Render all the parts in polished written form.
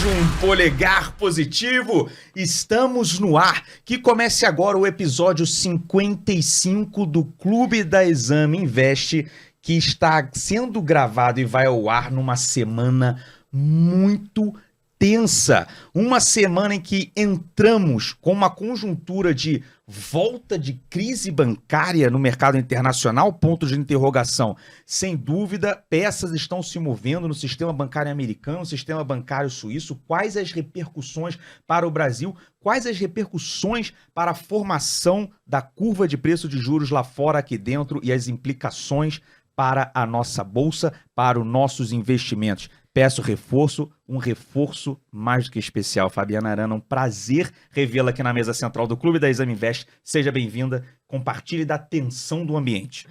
um polegar positivo. Estamos no ar. Que comece agora o episódio 55 do Clube da Exame Invest, que está sendo gravado e vai ao ar numa semana muito tensa. Uma semana em que entramos com uma conjuntura de volta de crise bancária no mercado internacional, ponto de interrogação. Sem dúvida, peças estão se movendo no sistema bancário americano, no sistema bancário suíço. Quais as repercussões para o Brasil? Quais as repercussões para a formação da curva de preço de juros lá fora, aqui dentro, e as implicações para a nossa bolsa, para os nossos investimentos? Peço reforço, um reforço mais do que especial. Fabiana Arana, um prazer revê-la aqui na mesa central do Clube da Exame Invest. Seja bem-vinda, compartilhe da tensão do ambiente.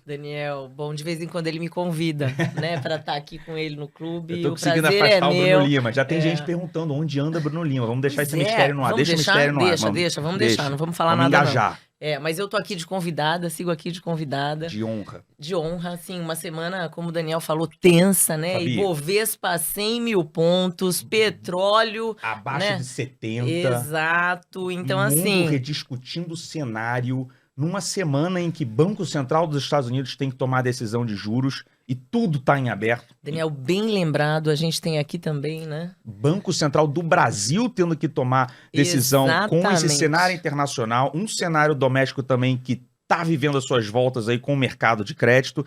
Daniel, bom, de vez em quando ele me convida, né, para estar aqui com ele no clube. Eu tô conseguindo afastar o Bruno Lima. Já tem gente perguntando onde anda Bruno Lima. Vamos deixar esse mistério no ar. Deixa o mistério no ar. Vamos deixar, não vamos falar nada engajar. Não. Mas eu tô aqui de convidada, sigo aqui de convidada. De honra. De honra, assim, uma semana, como o Daniel falou, tensa, né? Fabi. Ibovespa 100 mil pontos, petróleo... Abaixo de 70. Exato, então mundo assim... rediscutindo o cenário numa semana em que Banco Central dos Estados Unidos tem que tomar decisão de juros e tudo está em aberto. Daniel, bem lembrado, a gente tem aqui também, né? Banco Central do Brasil tendo que tomar decisão. Exatamente. Com esse cenário internacional, um cenário doméstico também que está vivendo as suas voltas aí com o mercado de crédito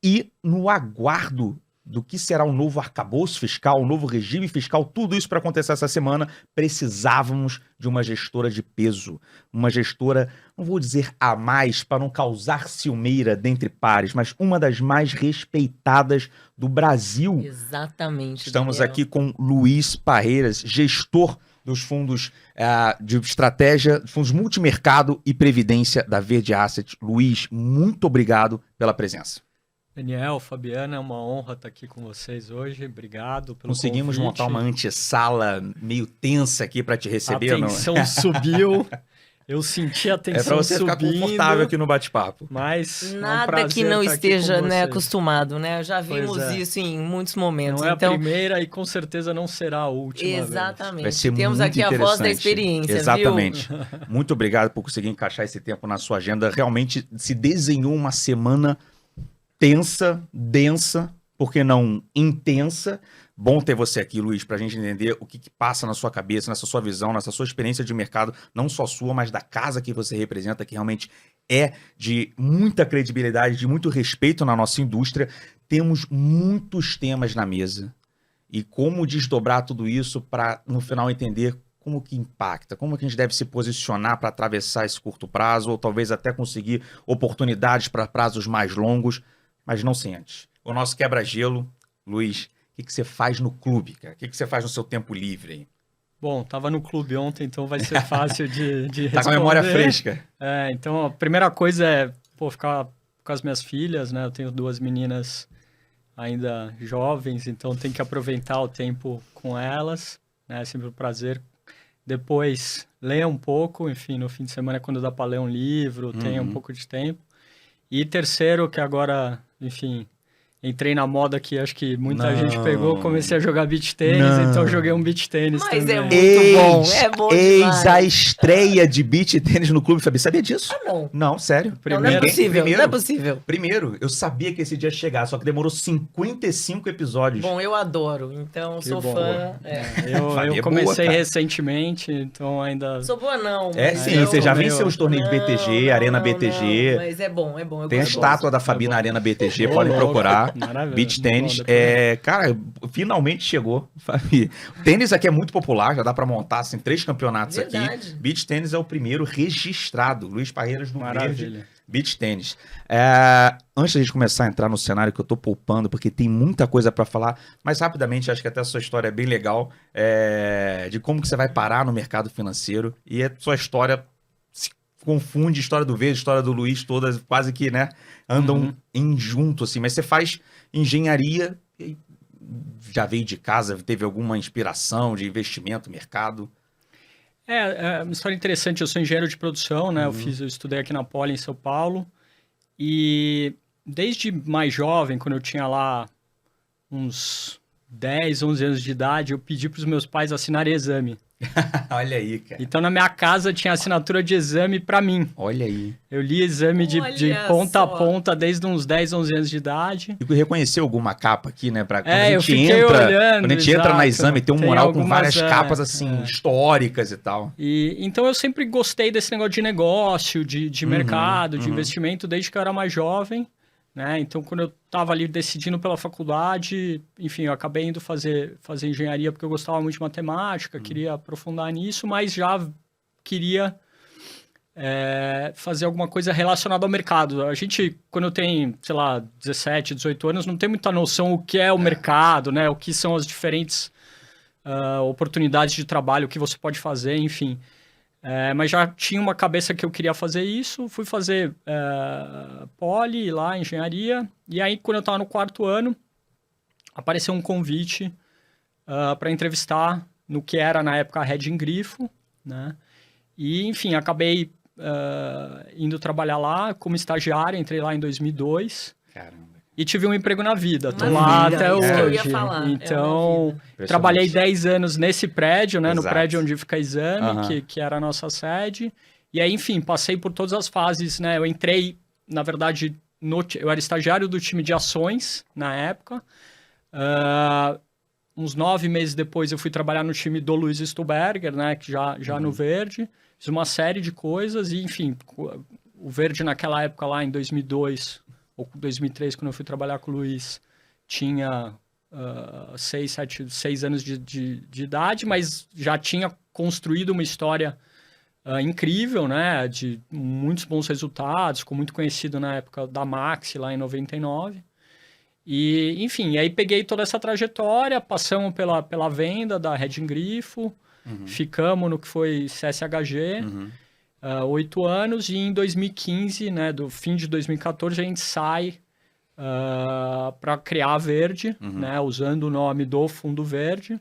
e no aguardo do que será o novo arcabouço fiscal, o novo regime fiscal, tudo isso para acontecer essa semana, precisávamos de uma gestora de peso, uma gestora, não vou dizer a mais, para não causar ciumeira dentre pares, mas uma das mais respeitadas do Brasil. Exatamente. Estamos Daniel. aqui com Luiz Parreiras, gestor dos fundos de estratégia, fundos multimercado e previdência da Verde Asset. Luiz, muito obrigado pela presença. Daniel, Fabiana, é uma honra estar aqui com vocês hoje. Obrigado pelo Conseguimos convite. montar uma antessala meio tensa aqui para te receber. A tensão subiu. Eu senti a tensão subindo. É para você ficar confortável aqui no bate-papo. Mas nada que não esteja, né, acostumado, né? Já vimos isso em muitos momentos. Não é a primeira e com certeza não será a última. Exatamente. Vai ser Temos muito aqui a voz da experiência, Exatamente. Viu? Muito obrigado por conseguir encaixar esse tempo na sua agenda. Realmente se desenhou uma semana tensa, densa, por que não intensa. Bom ter você aqui, Luiz, para a gente entender o que passa na sua cabeça, nessa sua visão, nessa sua experiência de mercado, não só sua, mas da casa que você representa, que realmente é de muita credibilidade, de muito respeito na nossa indústria. Temos muitos temas na mesa. E como desdobrar tudo isso para, no final, entender como que impacta, como que a gente deve se posicionar para atravessar esse curto prazo, ou talvez até conseguir oportunidades para prazos mais longos. Mas não sem antes. O nosso quebra-gelo, Luiz, o que você faz no clube, cara? O que você faz no seu tempo livre aí? Bom, tava no clube ontem, então vai ser fácil de responder. Tá com a memória fresca. Então a primeira coisa é ficar com as minhas filhas, né? Eu tenho 2 meninas ainda jovens, então tem que aproveitar o tempo com elas, né? É sempre um prazer. Depois, ler um pouco, enfim, no fim de semana, quando dá para ler um livro, tem um pouco de tempo. E terceiro, que agora, enfim, entrei na moda que acho que muita gente pegou, comecei a jogar beach tênis, então joguei um beach tênis também. Mas é muito bom, é bom demais. Eis a estreia de beach tênis no clube, Fabi. Sabia disso? Não. Não, sério. Não é possível, não é possível. Primeiro, eu sabia que esse dia ia chegar, só que demorou 55 episódios. Bom, eu adoro, então sou fã. Eu comecei recentemente, então ainda... Sou boa não. Sim, você já venceu os torneios de BTG, Arena BTG. Mas é bom. Tem a estátua da Fabi na Arena BTG, podem procurar. Maravilha. Beach tênis. Cara, finalmente chegou, Fabi. O tênis aqui é muito popular, já dá pra montar assim, 3 campeonatos aqui. Beach tênis é o primeiro registrado. Luiz Parreiras no Verde. Beach tênis. Antes da gente começar a entrar no cenário que eu tô poupando, porque tem muita coisa pra falar, mas rapidamente, acho que até a sua história é bem legal, de como que você vai parar no mercado financeiro, e a sua história se confunde, história do Verde, história do Luiz, todas quase que, né, andam em junto, assim, mas você faz engenharia, e já veio de casa, teve alguma inspiração de investimento, mercado? É uma história interessante. Eu sou engenheiro de produção, né? Eu estudei aqui na Poli, em São Paulo. E desde mais jovem, quando eu tinha lá uns 10, 11 anos de idade, eu pedi para os meus pais assinarem exame. Olha aí, cara. Então, na minha casa, tinha assinatura de exame para mim. Olha aí. Eu li exame de Olha ponta só. a ponta desde uns 10, 11 anos de idade. E reconheceu alguma capa aqui, né? Pra, quando a eu gente fiquei entra, olhando, quando a gente entra na exato. exame, tem um Tem mural com algumas, várias capas, assim, históricas e tal. E, então, eu sempre gostei desse negócio de negócio, de mercado, de investimento, desde que eu era mais jovem. Né? Então, quando eu estava ali decidindo pela faculdade, enfim, eu acabei indo fazer engenharia porque eu gostava muito de matemática, queria aprofundar nisso, mas já queria fazer alguma coisa relacionada ao mercado. A gente, quando tem, sei lá, 17, 18 anos, não tem muita noção o que é o mercado, né? O que são as diferentes oportunidades de trabalho, o que você pode fazer, enfim. Mas já tinha uma cabeça que eu queria fazer isso, fui fazer poli lá, engenharia, e aí quando eu estava no 4º ano, apareceu um convite para entrevistar no que era na época a Red Grifo, né? E enfim, acabei indo trabalhar lá como estagiário, entrei lá em 2002. Caramba. E tive um emprego na vida, tô Na lá vida, até isso que eu ia hoje. falar, Então, na trabalhei 10 anos nesse prédio, né? No Exato. prédio onde fica exame, que era a nossa sede. E aí, enfim, passei por todas as fases, né? Eu entrei, na verdade, eu era estagiário do time de ações na época. Uns 9 meses depois eu fui trabalhar no time do Luiz Stuberger, né? Que já no Verde. Fiz uma série de coisas e, enfim, o Verde naquela época lá em 2002... ou 2003, quando eu fui trabalhar com o Luiz, tinha 6 anos de idade, mas já tinha construído uma história incrível, né? De muitos bons resultados, ficou muito conhecido na época da Maxi, lá em 99. E, enfim, aí peguei toda essa trajetória, passamos pela venda da Red Grifo, ficamos no que foi CSHG, 8 anos, e em 2015, né, do fim de 2014, a gente sai para criar a Verde, né, usando o nome do Fundo Verde,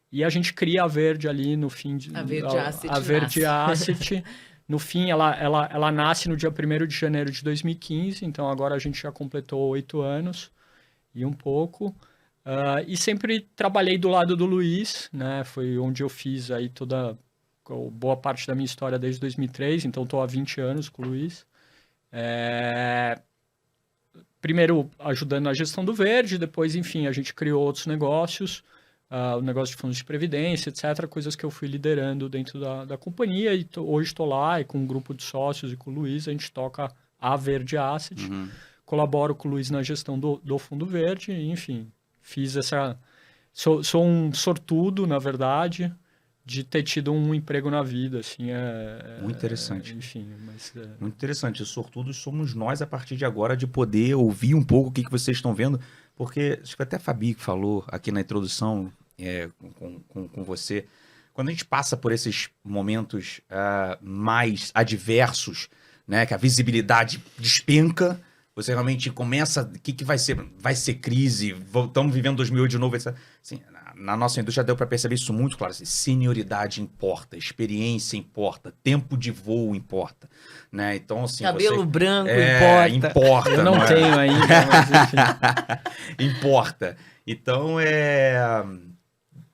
e a gente cria a Verde ali no fim de... A Verde Asset A Verde nasce. Asset, no fim, ela nasce no dia 1º de janeiro de 2015, então agora a gente já completou 8 anos e um pouco, e sempre trabalhei do lado do Luiz, né, foi onde eu fiz aí boa parte da minha história desde 2003, então estou há 20 anos com o Luiz. Primeiro ajudando na gestão do Verde, depois, enfim, a gente criou outros negócios, o negócio de fundos de previdência, etc., coisas que eu fui liderando dentro da companhia, e hoje estou lá, e com um grupo de sócios e com o Luiz, a gente toca a Verde Asset, colaboro com o Luiz na gestão do Fundo Verde, e, enfim, fiz essa... Sou um sortudo, na verdade, de ter tido um emprego na vida, assim, Muito interessante. Enfim, mas... Muito interessante. E sortudos somos nós, a partir de agora, de poder ouvir um pouco o que vocês estão vendo, porque acho que até a Fabi que falou aqui na introdução com você, quando a gente passa por esses momentos mais adversos, né, que a visibilidade despenca, você realmente começa... O que vai ser? Vai ser crise? Estamos vivendo 2008 de novo, etc. Assim, na nossa indústria deu para perceber isso muito claro. Assim, senioridade importa, experiência importa, tempo de voo importa. Né? Então, assim, Cabelo branco importa. Eu não tenho ainda, mas enfim. Importa. Então,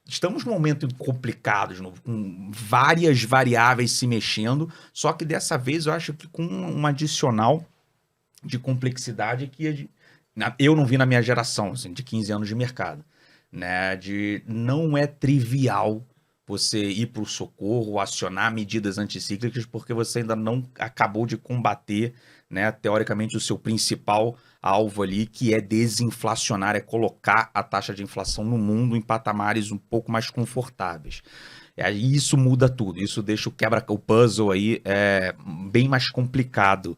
estamos num momento complicado, de novo, com várias variáveis se mexendo, só que dessa vez eu acho que com um adicional de complexidade que eu não vi na minha geração, assim, de 15 anos de mercado. Né? Não é trivial você ir para o socorro, acionar medidas anticíclicas, porque você ainda não acabou de combater, né, teoricamente, o seu principal alvo ali, que é desinflacionar, é colocar a taxa de inflação no mundo em patamares um pouco mais confortáveis. E aí isso muda tudo, isso deixa o puzzle aí bem mais complicado.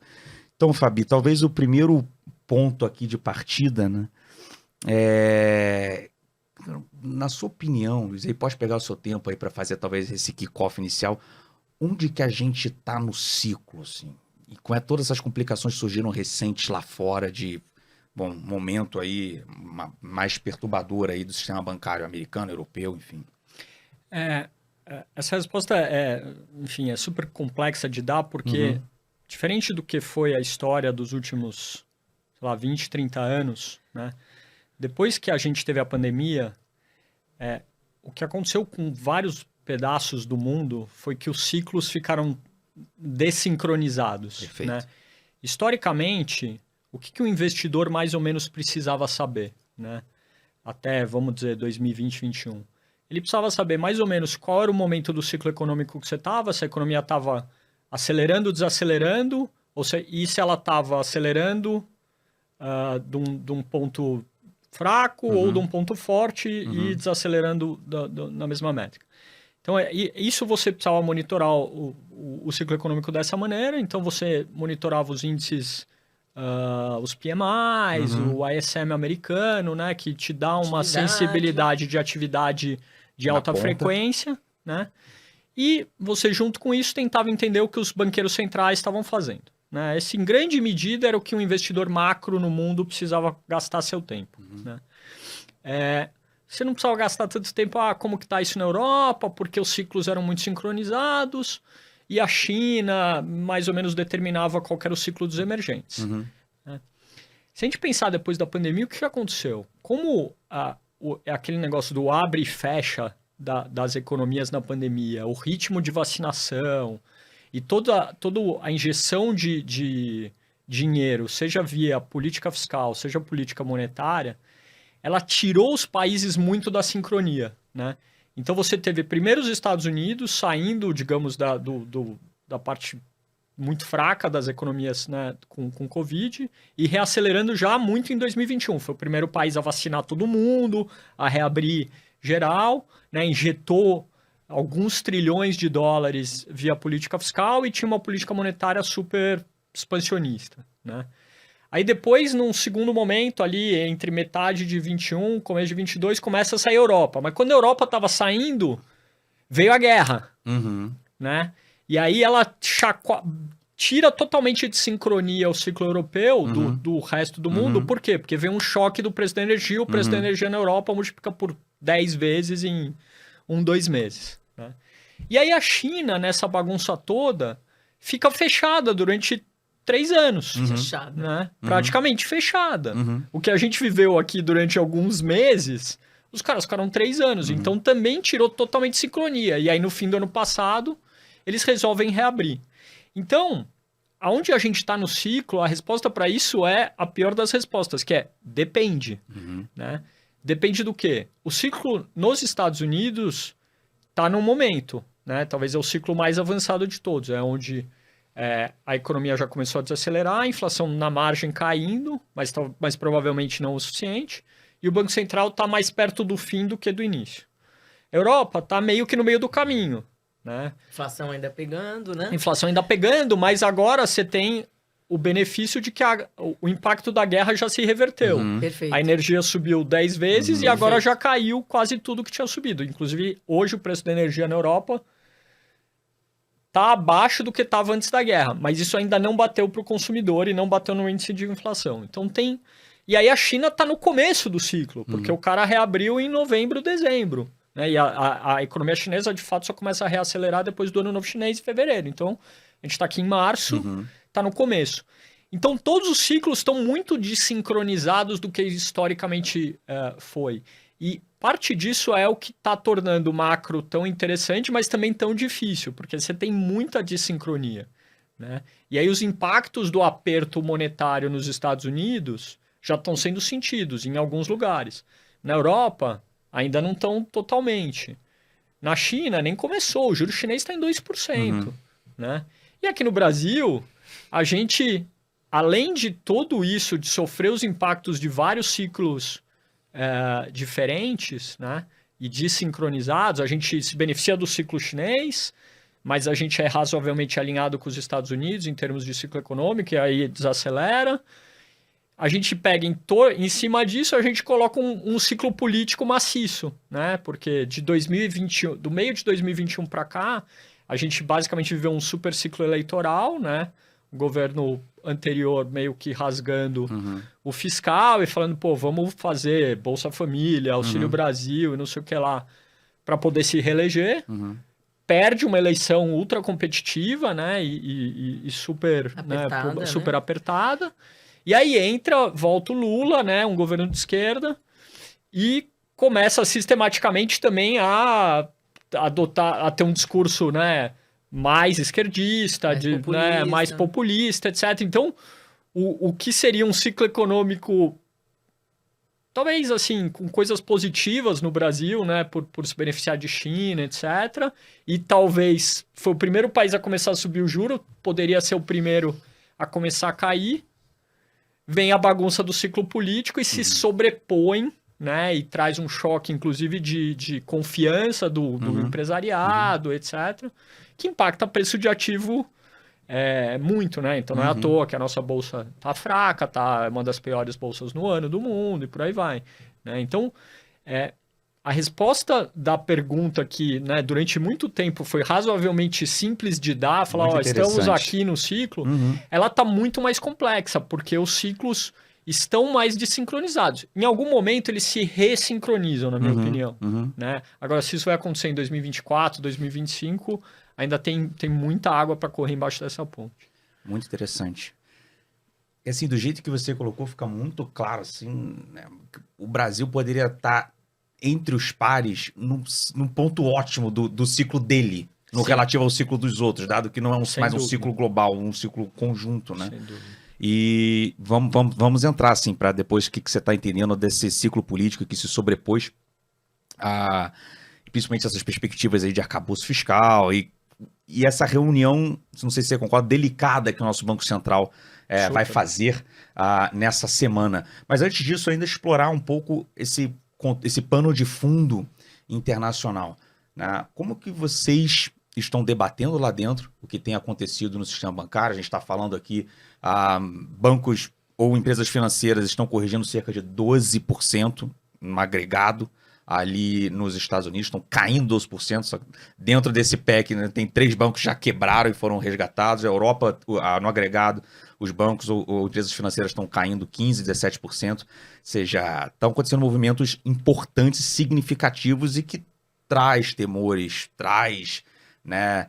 Então, Fabi, talvez o primeiro ponto aqui de partida, né, na sua opinião, Luiz, aí pode pegar o seu tempo aí para fazer talvez esse kickoff inicial, onde que a gente está no ciclo, assim? E com todas essas complicações que surgiram recentes lá fora de, momento aí mais perturbador aí do sistema bancário americano, europeu, enfim. Essa resposta enfim, é super complexa de dar, porque diferente do que foi a história dos últimos, sei lá, 20, 30 anos, né? Depois que a gente teve a pandemia, o que aconteceu com vários pedaços do mundo foi que os ciclos ficaram desincronizados. Perfeito. Né? Historicamente, o que o investidor mais ou menos precisava saber, né? Até, vamos dizer, 2020, 2021? Ele precisava saber mais ou menos qual era o momento do ciclo econômico que você estava, se a economia estava acelerando, desacelerando, e se ela estava acelerando de um ponto fraco ou de um ponto forte e desacelerando na mesma métrica. Então, isso você precisava monitorar o ciclo econômico dessa maneira. Então, você monitorava os índices, os PMIs, o ISM americano, né, que te dá uma sensibilidade de atividade de alta frequência, né? E você, junto com isso, tentava entender o que os banqueiros centrais estavam fazendo. Né? Esse, em grande medida, era o que um investidor macro no mundo precisava gastar seu tempo. Né? Você não precisava gastar tanto tempo, como que está isso na Europa, porque os ciclos eram muito sincronizados, e a China mais ou menos determinava qual era o ciclo dos emergentes. Né? Se a gente pensar depois da pandemia, o que aconteceu? Como aquele negócio do abre e fecha das economias na pandemia, o ritmo de vacinação e toda a injeção de dinheiro, seja via política fiscal, seja política monetária, ela tirou os países muito da sincronia, né? Então você teve primeiro os Estados Unidos saindo, digamos, da parte muito fraca das economias, né, com Covid e reacelerando já muito em 2021. Foi o primeiro país a vacinar todo mundo, a reabrir geral, né, injetou alguns trilhões de dólares via política fiscal e tinha uma política monetária super expansionista, né? Aí depois, num segundo momento, ali entre metade de 21, começo de 22, começa a sair a Europa. Mas quando a Europa estava saindo, veio a guerra, né? E aí ela tira totalmente de sincronia o ciclo europeu do resto do mundo. Por quê? Porque vem um choque do preço da energia, o preço da energia na Europa multiplica por 10 vezes em 2 meses. Né? E aí a China, nessa bagunça toda, fica fechada durante 3 anos. Fechada. Né? Praticamente fechada. O que a gente viveu aqui durante alguns meses, os caras ficaram 3 anos. Então também tirou totalmente sincronia. E aí no fim do ano passado, eles resolvem reabrir. Então, aonde a gente está no ciclo, a resposta para isso é a pior das respostas, que é depende. Né? Depende do quê? O ciclo nos Estados Unidos está num momento, né? Talvez é o ciclo mais avançado de todos, é onde a economia já começou a desacelerar, a inflação na margem caindo, mas provavelmente não o suficiente, e o Banco Central está mais perto do fim do que do início. A Europa está meio que no meio do caminho. Né? Inflação ainda pegando, né? Inflação ainda pegando, mas agora você tem o benefício de que o impacto da guerra já se reverteu. Perfeito. A energia subiu 10 vezes e agora já caiu quase tudo que tinha subido. Inclusive, hoje o preço da energia na Europa está abaixo do que estava antes da guerra, mas isso ainda não bateu para o consumidor e não bateu no índice de inflação. Então tem... E aí a China está no começo do ciclo, porque o cara reabriu em novembro, dezembro. Né? E a economia chinesa, de fato, só começa a reacelerar depois do Ano Novo Chinês, em fevereiro. Então, a gente está aqui em março, está no começo. Então, todos os ciclos estão muito desincronizados do que historicamente foi. E parte disso é o que está tornando o macro tão interessante, mas também tão difícil, porque você tem muita desincronia. Né? E aí os impactos do aperto monetário nos Estados Unidos já estão sendo sentidos em alguns lugares. Na Europa... ainda não estão totalmente. Na China, nem começou. O juro chinês está em 2%. Né? E aqui no Brasil, a gente, além de tudo isso, de sofrer os impactos de vários ciclos diferentes, né? E desincronizados, a gente se beneficia do ciclo chinês, mas a gente é razoavelmente alinhado com os Estados Unidos em termos de ciclo econômico, e aí desacelera. A gente pega em cima disso, a gente coloca um ciclo político maciço, né? Porque de 2021, do meio de 2021 para cá, a gente basicamente viveu um super ciclo eleitoral, né? O governo anterior meio que rasgando o fiscal e falando, pô, vamos fazer Bolsa Família, Auxílio Brasil e não sei o que lá, para poder se reeleger. Perde uma eleição ultra competitiva, né? E super, apertada, né? Super apertada. E aí volta o Lula, né, um governo de esquerda, e começa sistematicamente também a ter um discurso, né, mais esquerdista, mais populista, etc. Então, o que seria um ciclo econômico, talvez assim, com coisas positivas no Brasil, né, por se beneficiar de China, etc. E talvez foi o primeiro país a começar a subir o juro, poderia ser o primeiro a começar a cair. Vem a bagunça do ciclo político e se sobrepõe, né, e traz um choque, inclusive, de confiança do empresariado, etc., que impacta o preço de ativo muito, né? Então não é à toa que a nossa bolsa tá fraca, é uma das piores bolsas no ano do mundo e por aí vai, né? Então, a resposta da pergunta que, né, durante muito tempo foi razoavelmente simples de dar, falar, estamos aqui no ciclo, ela tá muito mais complexa, porque os ciclos estão mais desincronizados. Em algum momento eles se ressincronizam, na minha opinião, né? Agora, se isso vai acontecer em 2024, 2025, ainda tem muita água para correr embaixo dessa ponte. Muito interessante. E assim, do jeito que você colocou, fica muito claro, assim, né? O Brasil poderia estar entre os pares num ponto ótimo do ciclo dele, no relativo ao ciclo dos outros, dado que não é mais um ciclo global, um ciclo conjunto, né? Sem dúvida. E vamos entrar, assim, para depois o que você está entendendo desse ciclo político que se sobrepôs a, principalmente essas perspectivas aí de arcabouço fiscal e essa reunião, não sei se você concorda, delicada que o nosso Banco Central vai fazer nessa semana. Mas antes disso, ainda explorar um pouco esse pano de fundo internacional, né? Como que vocês estão debatendo lá dentro o que tem acontecido no sistema bancário? A gente está falando aqui, bancos ou empresas financeiras estão corrigindo cerca de 12% no agregado ali nos Estados Unidos, estão caindo 12%, só que dentro desse PEC, né, tem 3 bancos que já quebraram e foram resgatados. A Europa, no agregado, os bancos ou empresas financeiras estão caindo 15%, 17%. Ou seja, estão acontecendo movimentos importantes, significativos e que traz temores, traz, né,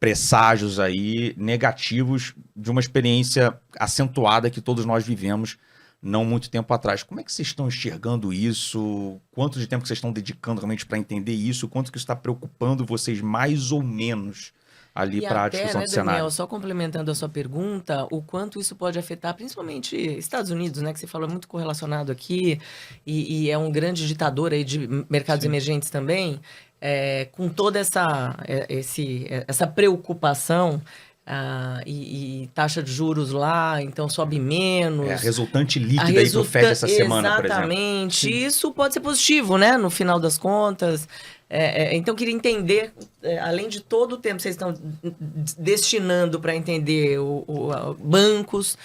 presságios aí negativos de uma experiência acentuada que todos nós vivemos não muito tempo atrás. Como é que vocês estão enxergando isso? Quanto de tempo que vocês estão dedicando realmente para entender isso? Quanto que isso está preocupando vocês mais ou menos ali para a discussão, né, do cenário? Daniel, só complementando a sua pergunta, o quanto isso pode afetar, principalmente Estados Unidos, né, que você falou muito correlacionado aqui, e é um grande ditador aí de mercados emergentes também, com toda essa preocupação. E taxa de juros lá, então sobe menos. A resultante líquida aí pro FED essa semana, por exemplo. Exatamente. Isso pode ser positivo, né? No final das contas. Então, eu queria entender, além de todo o tempo que vocês estão destinando para entender bancos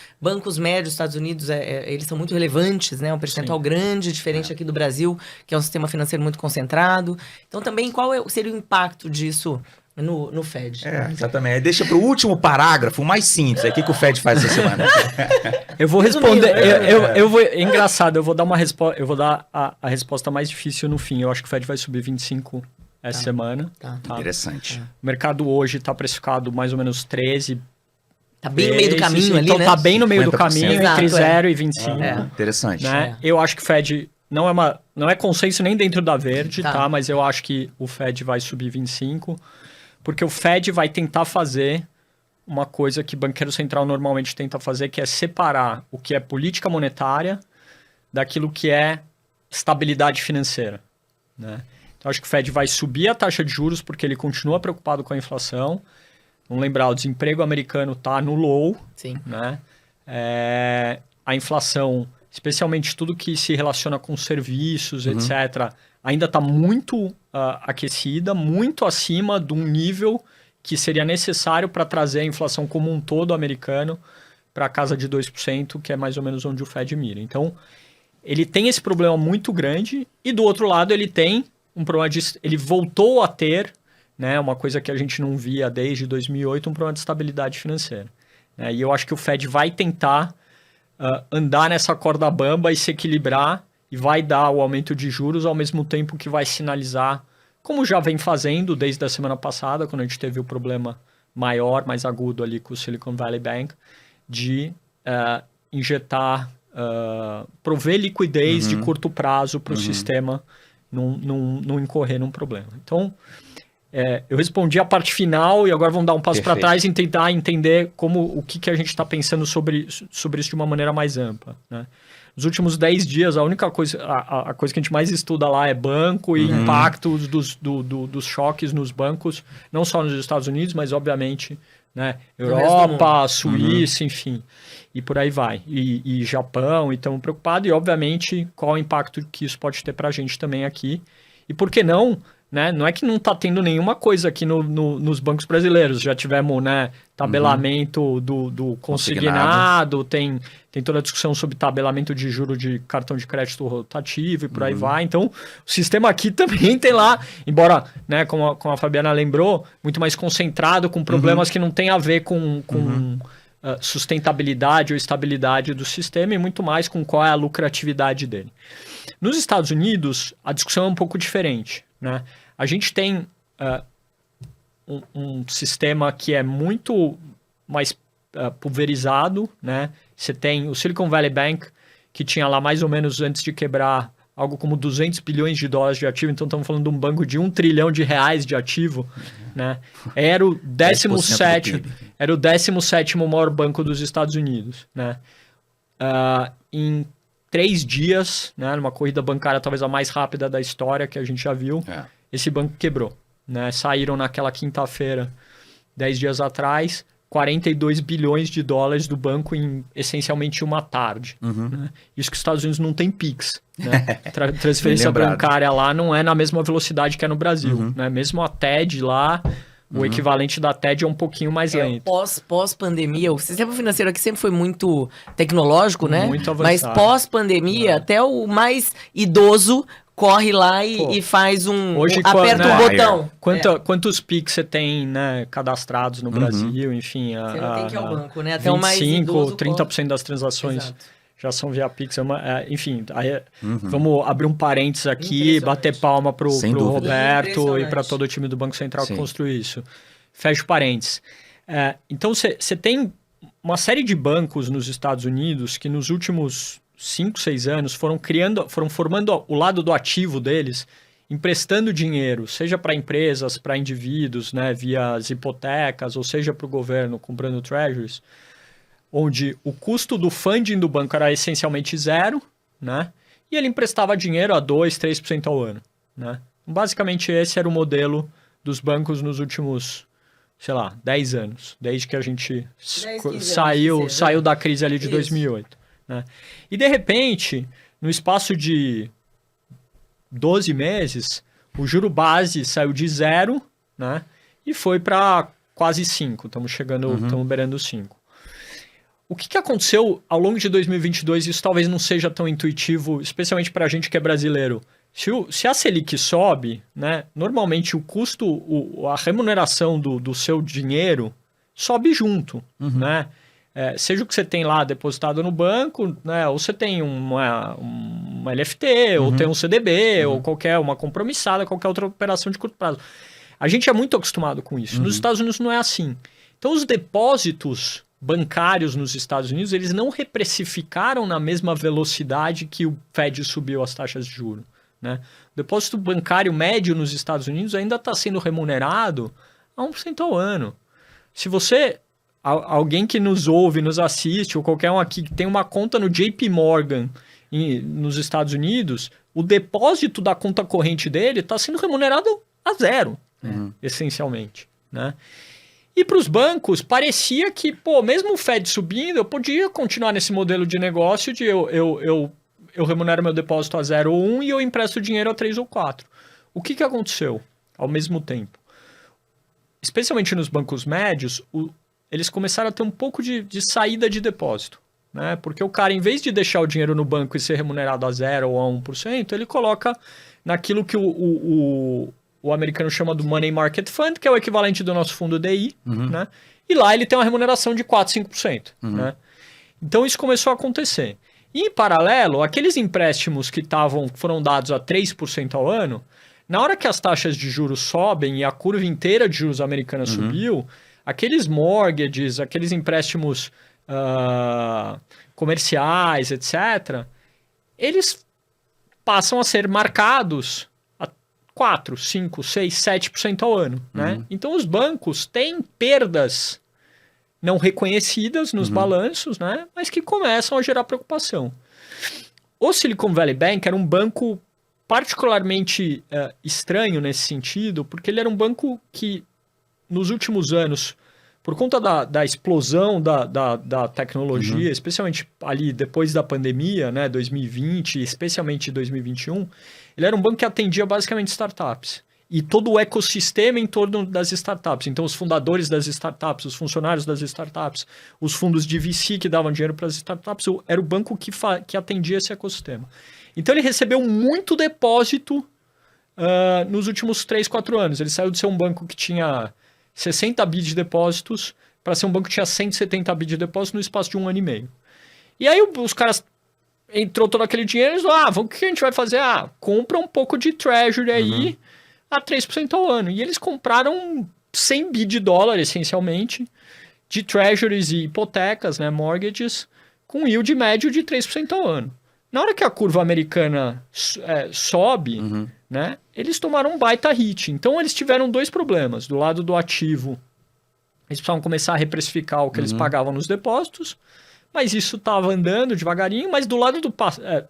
médios dos Estados Unidos, eles são muito relevantes, né? Um percentual grande, diferente aqui do Brasil, que é um sistema financeiro muito concentrado. Então, também, qual seria o impacto disso no FED? Exatamente. Deixa para o último parágrafo, o mais simples. O que o FED faz essa semana? Eu vou responder. É engraçado, eu vou dar uma resposta. Eu vou dar a resposta mais difícil no fim. Eu acho que o FED vai subir 25 essa semana. Tá. Interessante. O mercado hoje está precificado mais ou menos 13. Tá bem no meio do caminho ali, então né? Tá bem no meio do 50%. caminho, entre 0 e 25. Interessante. Né? Eu acho que o FED não é consenso nem dentro da Verde, tá? Mas eu acho que o FED vai subir 25, porque o FED vai tentar fazer uma coisa que o banqueiro central normalmente tenta fazer, que é separar o que é política monetária daquilo que é estabilidade financeira, né? Então, acho que o FED vai subir a taxa de juros porque ele continua preocupado com a inflação. Vamos lembrar, o desemprego americano está no low. Sim. Né? A inflação, especialmente tudo que se relaciona com serviços, etc., ainda está muito aquecida, muito acima de um nível que seria necessário para trazer a inflação como um todo americano para a casa de 2%, que é mais ou menos onde o FED mira. Então, ele tem esse problema muito grande e, do outro lado, ele tem um problema ele voltou a ter, né, uma coisa que a gente não via desde 2008, um problema de estabilidade financeira. Né? E eu acho que o FED vai tentar andar nessa corda bamba e se equilibrar e vai dar o aumento de juros ao mesmo tempo que vai sinalizar, como já vem fazendo desde a semana passada, quando a gente teve o problema maior, mais agudo ali com o Silicon Valley Bank, de injetar, prover liquidez de curto prazo para o sistema não incorrer num problema. Então, eu respondi a parte final e agora vamos dar um passo para trás e tentar entender o que a gente está pensando sobre isso de uma maneira mais ampla, né? Nos últimos 10 dias, a única coisa, a coisa que a gente mais estuda lá é banco e impactos dos choques nos bancos, não só nos Estados Unidos, mas obviamente, né, Europa, Suíça, enfim, e por aí vai. E Japão, e estamos preocupados, e obviamente qual o impacto que isso pode ter para a gente também aqui. E por que não? Né? Não é que não está tendo nenhuma coisa aqui nos bancos brasileiros. Já tivemos, né, tabelamento do consignado, tem toda a discussão sobre tabelamento de juro de cartão de crédito rotativo e por aí vai. Então, o sistema aqui também tem lá, embora, né, como a Fabiana lembrou, muito mais concentrado com problemas que não tem a ver com sustentabilidade ou estabilidade do sistema e muito mais com qual é a lucratividade dele. Nos Estados Unidos, a discussão é um pouco diferente, né? A gente tem um sistema que é muito mais pulverizado, né? Você tem o Silicon Valley Bank, que tinha lá mais ou menos antes de quebrar algo como 200 bilhões de dólares de ativo, então estamos falando de um banco de $1 trilhão de ativo, né? Era o 17º maior banco dos Estados Unidos, né? Em 3 dias, né, numa corrida bancária talvez a mais rápida da história que a gente já viu, esse banco quebrou, né? Saíram naquela quinta-feira, 10 dias atrás, 42 bilhões de dólares do banco em essencialmente uma tarde. Né? Isso que os Estados Unidos não tem PIX. Né? Transferência bancária lá não é na mesma velocidade que é no Brasil. Né? Mesmo a TED lá, o equivalente da TED é um pouquinho mais lento. Pós-pandemia, o sistema financeiro aqui sempre foi muito tecnológico, né? Muito avançado. Mas pós-pandemia, até o mais idoso corre lá e faz aperta um botão. Quantos PIX você tem, né, cadastrados no Brasil, enfim. Você não tem que ir ao banco, né? Até 25%, o mais idoso 30% das transações. Exato. Já são via Pix. Enfim, vamos abrir um parênteses aqui, bater palma pro Roberto e para todo o time do Banco Central que construiu isso. Fecha o parênteses. Então, você tem uma série de bancos nos Estados Unidos que nos últimos 5, 6 anos foram formando o lado do ativo deles, emprestando dinheiro, seja para empresas, para indivíduos, né, via as hipotecas, ou seja para o governo comprando treasuries, onde o custo do funding do banco era essencialmente zero, né? E ele emprestava dinheiro a 2, 3% ao ano, né? Basicamente esse era o modelo dos bancos nos últimos, 10 anos, desde que a gente saiu da crise ali de 2008. Né? E de repente, no espaço de 12 meses, o juro base saiu de 0, né? E foi para quase 5, estamos beirando 5. O que aconteceu ao longo de 2022, isso talvez não seja tão intuitivo, especialmente para a gente que é brasileiro. Se a Selic sobe, né, normalmente o custo, a remuneração do seu dinheiro sobe junto, né? Seja o que você tem lá depositado no banco, né, ou você tem uma LFT, ou tem um CDB, ou uma compromissada, qualquer outra operação de curto prazo. A gente é muito acostumado com isso. Nos Estados Unidos não é assim. Então, os depósitos bancários nos Estados Unidos, eles não reprecificaram na mesma velocidade que o Fed subiu as taxas de juros. Né? O depósito bancário médio nos Estados Unidos ainda está sendo remunerado a 1% ao ano. Se você... Alguém que nos ouve, nos assiste, ou qualquer um aqui que tem uma conta no JP Morgan nos Estados Unidos, o depósito da conta corrente dele está sendo remunerado a 0, essencialmente. Né? E para os bancos, parecia que, mesmo o Fed subindo, eu podia continuar nesse modelo de negócio de eu remunero meu depósito a 0 ou 1 e eu empresto dinheiro a 3 ou 4. O que aconteceu ao mesmo tempo? Especialmente nos bancos médios, eles começaram a ter um pouco de saída de depósito, né? Porque o cara, em vez de deixar o dinheiro no banco e ser remunerado a 0 ou a 1%, ele coloca naquilo que o americano chama do Money Market Fund, que é o equivalente do nosso fundo DI, né? E lá ele tem uma remuneração de 4%, 5%. Né? Então isso começou a acontecer. E em paralelo, aqueles empréstimos que foram dados a 3% ao ano, na hora que as taxas de juros sobem e a curva inteira de juros americana subiu, aqueles mortgages, aqueles empréstimos comerciais, etc., eles passam a ser marcados 4, 5, 6, 7% ao ano, né? Então os bancos têm perdas não reconhecidas nos balanços, né? Mas que começam a gerar preocupação. O Silicon Valley Bank era um banco particularmente estranho nesse sentido, porque ele era um banco que, nos últimos anos, por conta da explosão da tecnologia, especialmente ali depois da pandemia, né, 2020, especialmente 2021, ele era um banco que atendia basicamente startups. E todo o ecossistema em torno das startups. Então, os fundadores das startups, os funcionários das startups, os fundos de VC que davam dinheiro para as startups, era o banco que atendia esse ecossistema. Então, ele recebeu muito depósito nos últimos 3, 4 anos. Ele saiu de ser um banco que tinha 60 bi de depósitos para ser um banco que tinha 170 bi de depósitos no espaço de 1 ano e meio. E aí, os caras... Entrou todo aquele dinheiro e falaram, o que a gente vai fazer? Compra um pouco de treasury aí... a 3% ao ano. E eles compraram 100 bi de dólar, essencialmente, de treasuries e hipotecas, né, mortgages, com yield médio de 3% ao ano. Na hora que a curva americana sobe, né, eles tomaram um baita hit. Então, eles tiveram 2 problemas. Do lado do ativo, eles precisavam começar a reprecificar o que eles pagavam nos depósitos, mas isso estava andando devagarinho, mas do lado do passivo,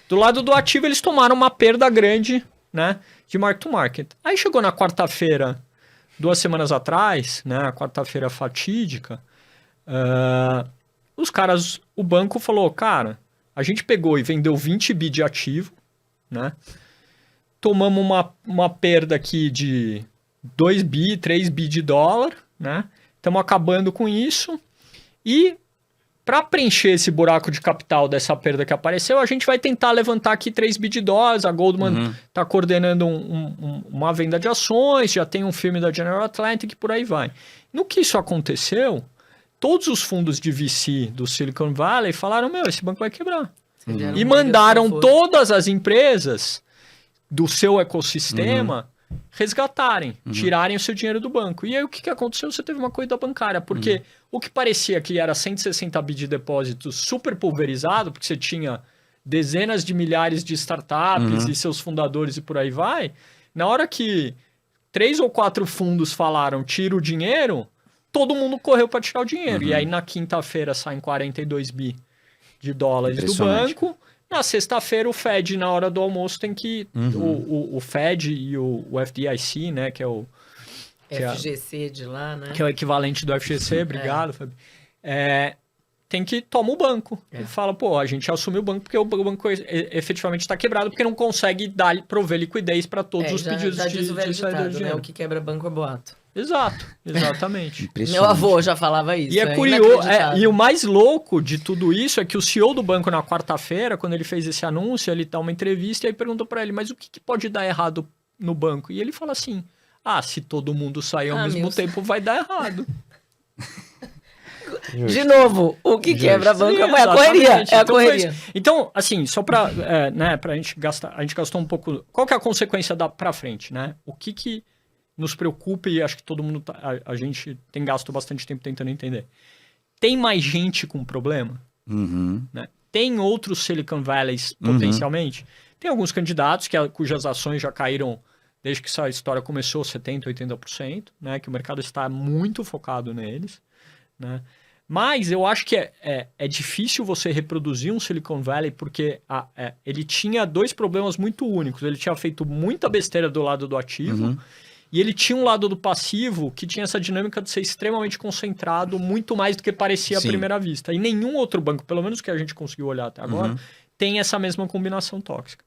do lado do ativo, eles tomaram uma perda grande, né, de mark-to-market. Aí chegou na quarta-feira, 2 semanas atrás, né, a quarta-feira fatídica, o banco falou, cara, a gente pegou e vendeu 20 bi de ativo, né, tomamos uma perda aqui de 2 bi, 3 bi de dólar, né, estamos acabando com isso, e para preencher esse buraco de capital dessa perda que apareceu, a gente vai tentar levantar aqui 3 bi de dólares. A Goldman está coordenando uma venda de ações, já tem um filme da General Atlantic e por aí vai. No que isso aconteceu, todos os fundos de VC do Silicon Valley falaram, esse banco vai quebrar. E mandaram todas as empresas do seu ecossistema resgatarem, tirarem o seu dinheiro do banco. E aí o que aconteceu? Você teve uma corrida bancária, porque o que parecia que era 160 bi de depósitos super pulverizado, porque você tinha dezenas de milhares de startups e seus fundadores e por aí vai, na hora que 3 ou 4 fundos falaram tira o dinheiro, todo mundo correu para tirar o dinheiro. E aí na quinta-feira saem 42 bi de dólares do banco. Na sexta-feira, o Fed, na hora do almoço, tem que... O Fed e o FDIC, né? Que é o... FGC de lá, né? Que é o equivalente do FGC, obrigado, Fábio. Tem que tomar o banco. Ele fala, a gente assumiu o banco porque o banco efetivamente está quebrado, porque não consegue prover liquidez para todos os pedidos de saída de dinheiro. O que quebra banco é boato. Exato, exatamente. Meu avô já falava isso. E é curioso, e o mais louco de tudo isso é que o CEO do banco na quarta-feira, quando ele fez esse anúncio, ele dá uma entrevista e aí perguntou para ele, mas o que pode dar errado no banco? E ele fala assim, se todo mundo sair ao mesmo tempo, vai dar errado. De novo, o que quebra banco é a correria. É a correria. Então, assim, só para a gente gastar, a gente gastou um pouco... Qual que é a consequência para frente, né? O que nos preocupa e acho que todo mundo... A gente tem gasto bastante tempo tentando entender. Tem mais gente com problema? Né? Tem outros Silicon Valleys potencialmente? Tem alguns candidatos cujas ações já caíram desde que essa história começou, 70%, 80%, né? Que o mercado está muito focado neles, né? Mas eu acho que é difícil você reproduzir um Silicon Valley porque ele tinha 2 problemas muito únicos. Ele tinha feito muita besteira do lado do ativo e ele tinha um lado do passivo que tinha essa dinâmica de ser extremamente concentrado, muito mais do que parecia à primeira vista. E nenhum outro banco, pelo menos que a gente conseguiu olhar até agora, tem essa mesma combinação tóxica.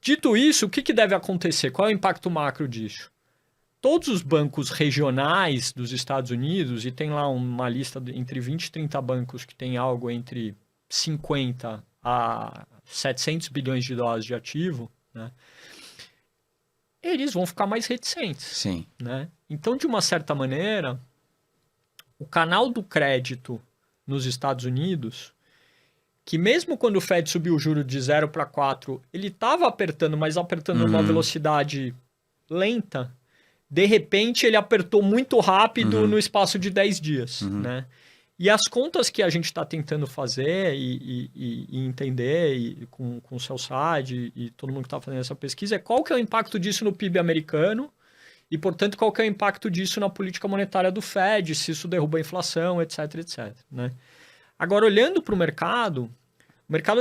Dito isso, o que deve acontecer? Qual é o impacto macro disso? Todos os bancos regionais dos Estados Unidos, e tem lá uma lista entre 20 e 30 bancos que tem algo entre 50 a 700 bilhões de dólares de ativo, né? Eles vão ficar mais reticentes. Sim. Né? Então, de uma certa maneira, o canal do crédito nos Estados Unidos, que mesmo quando o Fed subiu o juro de 0 para 4, ele estava apertando, mas apertando numa velocidade lenta, de repente ele apertou muito rápido no espaço de 10 dias. Né? E as contas que a gente está tentando fazer e entender com o Sell-Side e todo mundo que está fazendo essa pesquisa é qual que é o impacto disso no PIB americano e, portanto, qual que é o impacto disso na política monetária do Fed, se isso derruba a inflação, etc, etc. Né? Agora, olhando para o mercado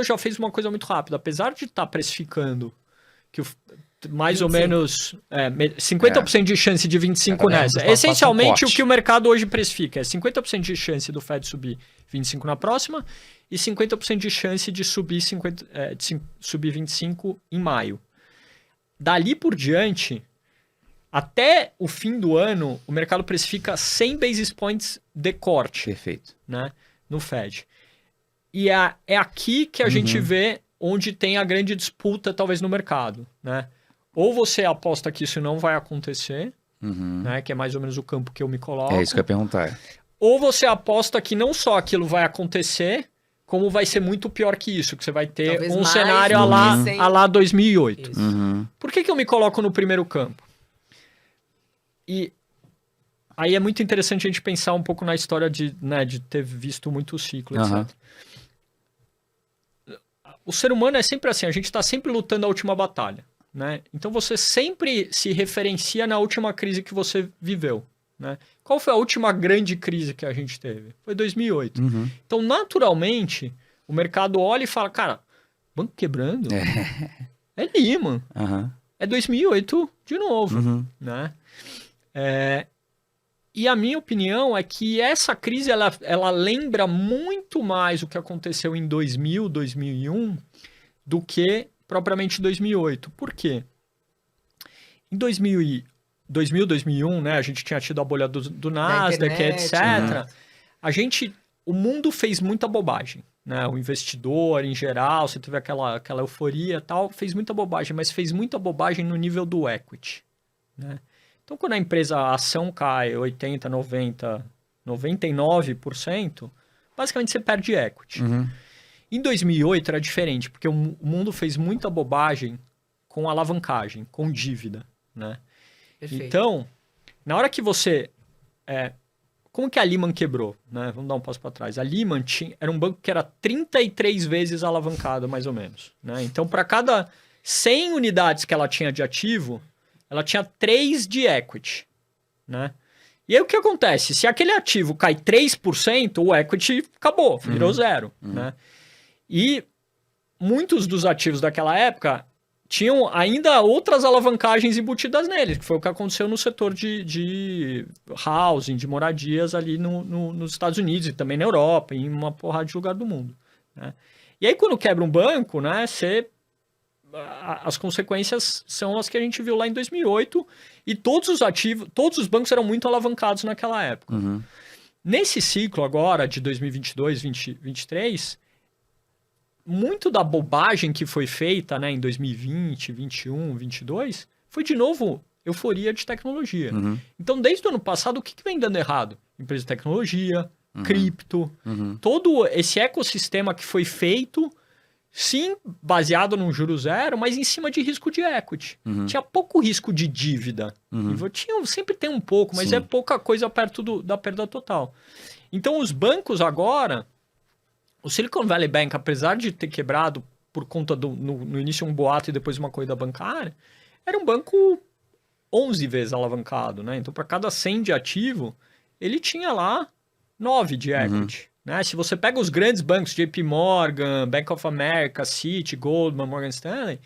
já fez uma coisa muito rápida. Apesar de estar precificando que mais 25. Ou menos 50% de chance de 25 nessa. Essencialmente, o que o mercado hoje precifica é 50% de chance do Fed subir 25 na próxima e 50% de chance de subir, subir 25 em maio. Dali por diante, até o fim do ano, o mercado precifica 100 basis points de corte. Perfeito. Né, no Fed. E é aqui que a gente vê onde tem a grande disputa, talvez, no mercado. Né? Ou você aposta que isso não vai acontecer, né, que é mais ou menos o campo que eu me coloco. É isso que eu ia perguntar. Ou você aposta que não só aquilo vai acontecer, como vai ser muito pior que isso, que você vai ter talvez um cenário a lá 2008. Por que eu me coloco no primeiro campo? E aí é muito interessante a gente pensar um pouco na história de ter visto muito ciclo, etc. O ser humano é sempre assim, a gente está sempre lutando a última batalha. Né? Então você sempre se referencia na última crise que você viveu. Né? Qual foi a última grande crise que a gente teve? Foi 2008. Então, naturalmente, o mercado olha e fala, cara, banco quebrando? É Lehman. É 2008 de novo. Né? E a minha opinião é que essa crise ela lembra muito mais o que aconteceu em 2000, 2001 do que propriamente 2008. Por quê? Em 2000, 2001, né, a gente tinha tido a bolha do Nasdaq, etc. O mundo fez muita bobagem. Né? O investidor, em geral, você teve aquela euforia e tal, fez muita bobagem, mas fez muita bobagem no nível do equity. Né? Então, quando a ação cai 80%, 90%, 99%, basicamente você perde equity. Em 2008 era diferente, porque o mundo fez muita bobagem com alavancagem, com dívida, né? Então, na hora que você... como que a Lehman quebrou? Né? Vamos dar um passo para trás. A Lehman era um banco que era 33 vezes alavancado, mais ou menos. Né? Então, para cada 100 unidades que ela tinha de ativo, ela tinha 3 de equity. Né? E aí o que acontece? Se aquele ativo cai 3%, o equity acabou, virou zero. Né? E muitos dos ativos daquela época tinham ainda outras alavancagens embutidas neles, que foi o que aconteceu no setor de housing, de moradias ali nos Estados Unidos e também na Europa, em uma porrada de lugar do mundo. Né? E aí quando quebra um banco, né, as consequências são as que a gente viu lá em 2008 e todos os bancos eram muito alavancados naquela época. Nesse ciclo agora de 2022, 2023... muito da bobagem que foi feita, né, em 2020, 2021, 2022, foi de novo euforia de tecnologia. Então, desde o ano passado, o que vem dando errado? Empresa de tecnologia, cripto, todo esse ecossistema que foi feito, sim, baseado num juro zero, mas em cima de risco de equity. Tinha pouco risco de dívida. Sempre tem um pouco, mas é pouca coisa perto da perda total. Então, os bancos agora... O Silicon Valley Bank, apesar de ter quebrado por conta no início um boato e depois uma corrida bancária, era um banco 11 vezes alavancado, né? Então, para cada 100 de ativo, ele tinha lá 9 de equity. Né? Se você pega os grandes bancos, JP Morgan, Bank of America, Citi, Goldman, Morgan Stanley,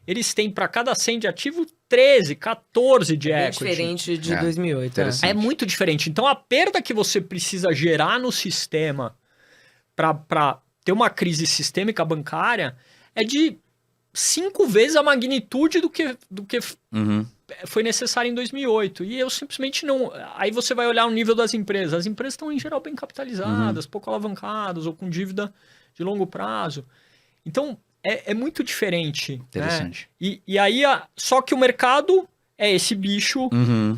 eles têm para cada 100 de ativo 13, 14 de equity. Diferente de 2008. É muito diferente. Então, a perda que você precisa gerar no sistema para ter uma crise sistêmica bancária é de 5 vezes a magnitude do que foi necessário em 2008. E eu simplesmente não... Aí você vai olhar o nível das empresas. As empresas estão, em geral, bem capitalizadas, pouco alavancadas ou com dívida de longo prazo. Então, é muito diferente. Interessante. Né? E aí, só que o mercado é esse bicho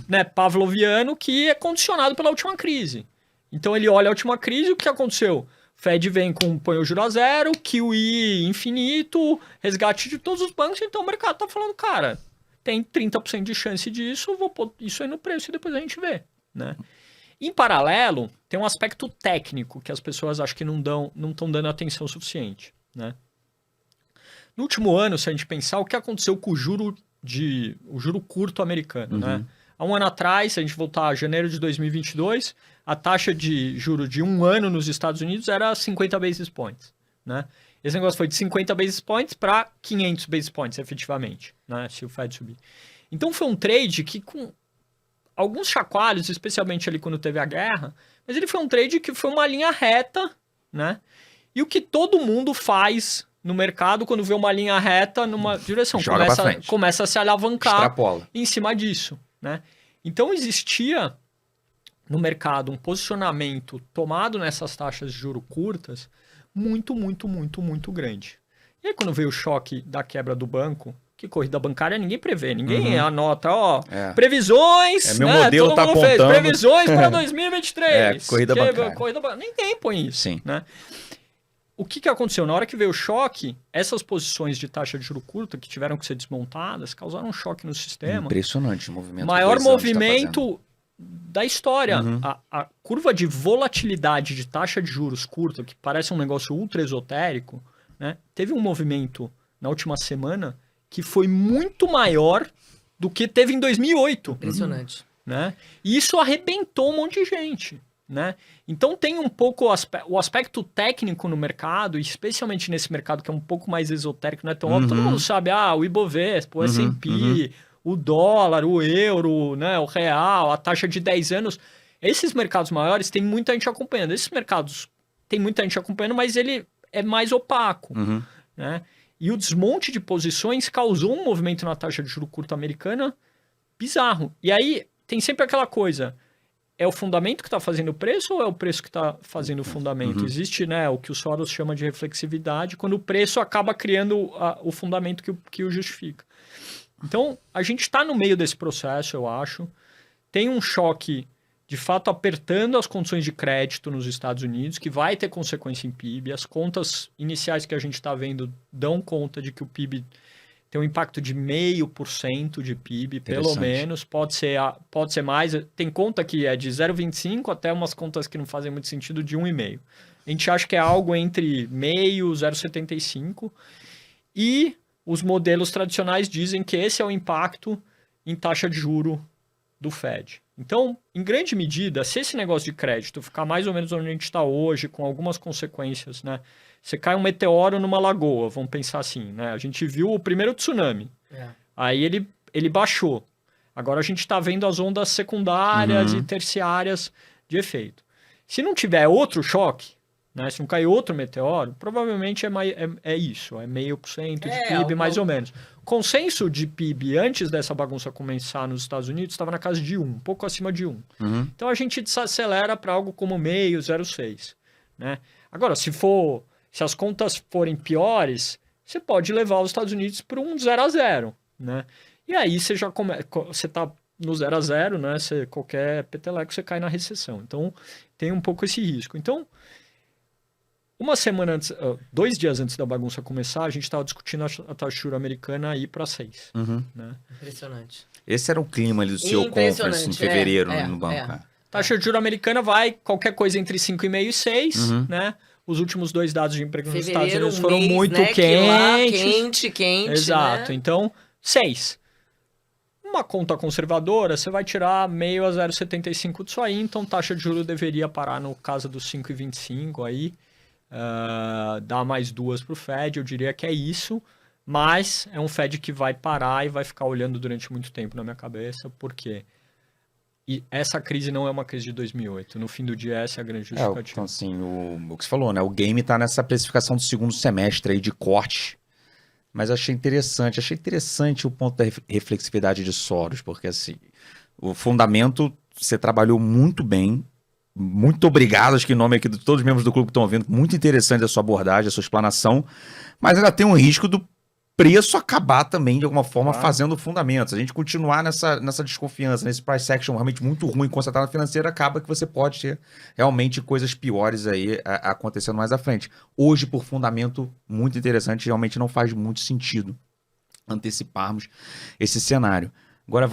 né, pavloviano que é condicionado pela última crise. Então, ele olha a última crise, o que aconteceu? Fed vem põe o juro a zero, QE infinito, resgate de todos os bancos, então o mercado tá falando, cara, tem 30% de chance disso, eu vou pôr isso aí no preço e depois a gente vê, né? Em paralelo, tem um aspecto técnico que as pessoas acho que não estão dando atenção suficiente, né? No último ano, se a gente pensar, o que aconteceu com o juro curto americano, né? Há um ano atrás, se a gente voltar a janeiro de 2022, a taxa de juro de um ano nos Estados Unidos era 50 basis points, né? Esse negócio foi de 50 basis points para 500 basis points, efetivamente, né? Se o Fed subir. Então, foi um trade que, com alguns chacoalhos, especialmente ali quando teve a guerra, mas ele foi um trade que foi uma linha reta, né? E o que todo mundo faz no mercado quando vê uma linha reta numa direção, começa a se alavancar extrapola em cima disso, né? Então existia no mercado um posicionamento tomado nessas taxas de juros curtas muito grande. E aí quando veio o choque da quebra do banco, que corrida bancária ninguém prevê, ninguém anota, previsões, meu modelo todo tá mundo fez, apontando. previsões para 2023. Corrida bancária. Ninguém põe isso, Sim. né? O que aconteceu? Na hora que veio o choque, essas posições de taxa de juro curta que tiveram que ser desmontadas, causaram um choque no sistema. Impressionante o movimento. Maior movimento da história. A curva de volatilidade de taxa de juros curta, que parece um negócio ultra esotérico, né? Teve um movimento na última semana que foi muito maior do que teve em 2008. Impressionante. Né? E isso arrebentou um monte de gente. Né? Então tem um pouco o aspecto técnico no mercado, especialmente nesse mercado que é um pouco mais esotérico, não é tão óbvio. Todo mundo sabe, o Ibovespa, o S&P, o dólar, o euro, né? O real, a taxa de 10 anos. Esses mercados maiores tem muita gente acompanhando. Esses mercados tem muita gente acompanhando, mas ele é mais opaco. Né? E o desmonte de posições causou um movimento na taxa de juros curta americana bizarro. E aí tem sempre aquela coisa... É o fundamento que está fazendo o preço ou é o preço que está fazendo o fundamento? Existe, né, o que o Soros chama de reflexividade, quando o preço acaba criando o fundamento que o justifica. Então, a gente está no meio desse processo, eu acho. Tem um choque, de fato, apertando as condições de crédito nos Estados Unidos, que vai ter consequência em PIB. As contas iniciais que a gente está vendo dão conta de que o PIB... tem um impacto de 0,5% de PIB, pelo menos. Pode ser mais. Tem conta que é de 0,25 até umas contas que não fazem muito sentido de 1,5. A gente acha que é algo entre 0,5 e 0,75. E os modelos tradicionais dizem que esse é o impacto em taxa de juro do Fed. Então, em grande medida, se esse negócio de crédito ficar mais ou menos onde a gente está hoje, com algumas consequências, né? Você cai um meteoro numa lagoa, vamos pensar assim, né? A gente viu o primeiro tsunami. Aí ele baixou. Agora a gente está vendo as ondas secundárias e terciárias de efeito. Se não tiver outro choque, né? Se não cair outro meteoro, provavelmente é isso. É 0,5% de PIB, mais ou menos. Consenso de PIB antes dessa bagunça começar nos Estados Unidos estava na casa de 1, um pouco acima de 1. Então a gente desacelera para algo como 0,5, 0,6. Né? Agora, se as contas forem piores, você pode levar os Estados Unidos para um 0-0, né? E aí você já você está no 0-0, né? Qualquer peteleco você cai na recessão. Então, tem um pouco esse risco. Então, uma semana antes, 2 dias antes da bagunça começar, a gente estava discutindo a taxa de juros americana ir para 6. Né? Impressionante. Esse era o clima ali do CEO Conference em fevereiro no banco. Taxa de juros americana vai qualquer coisa entre 5,5 e 6, né? Os últimos 2 dados de emprego nos Estados Unidos foram muito quentes. Quente. Exato. Né? Então, 6. Uma conta conservadora, você vai tirar 0,5 a 0,75 disso aí, então taxa de juros deveria parar no caso dos 5,25 aí. Dá mais 2 para o Fed, eu diria que é isso. Mas é um Fed que vai parar e vai ficar olhando durante muito tempo na minha cabeça, porque... E essa crise não é uma crise de 2008. No fim do dia, essa é a grande justificativa. Então, assim, o que você falou, né? O game tá nessa precificação do segundo semestre aí de corte. Mas achei interessante o ponto da reflexividade de Soros, porque, assim, o fundamento você trabalhou muito bem. Muito obrigado, acho que em nome aqui de todos os membros do clube que estão ouvindo. Muito interessante a sua abordagem, a sua explanação. Mas ainda tem um risco do preço acabar também, de alguma forma, fazendo fundamentos. A gente continuar nessa desconfiança, nesse price action realmente muito ruim, concentrado na financeira, acaba que você pode ter realmente coisas piores aí acontecendo mais à frente. Hoje, por fundamento muito interessante, realmente não faz muito sentido anteciparmos esse cenário. Agora,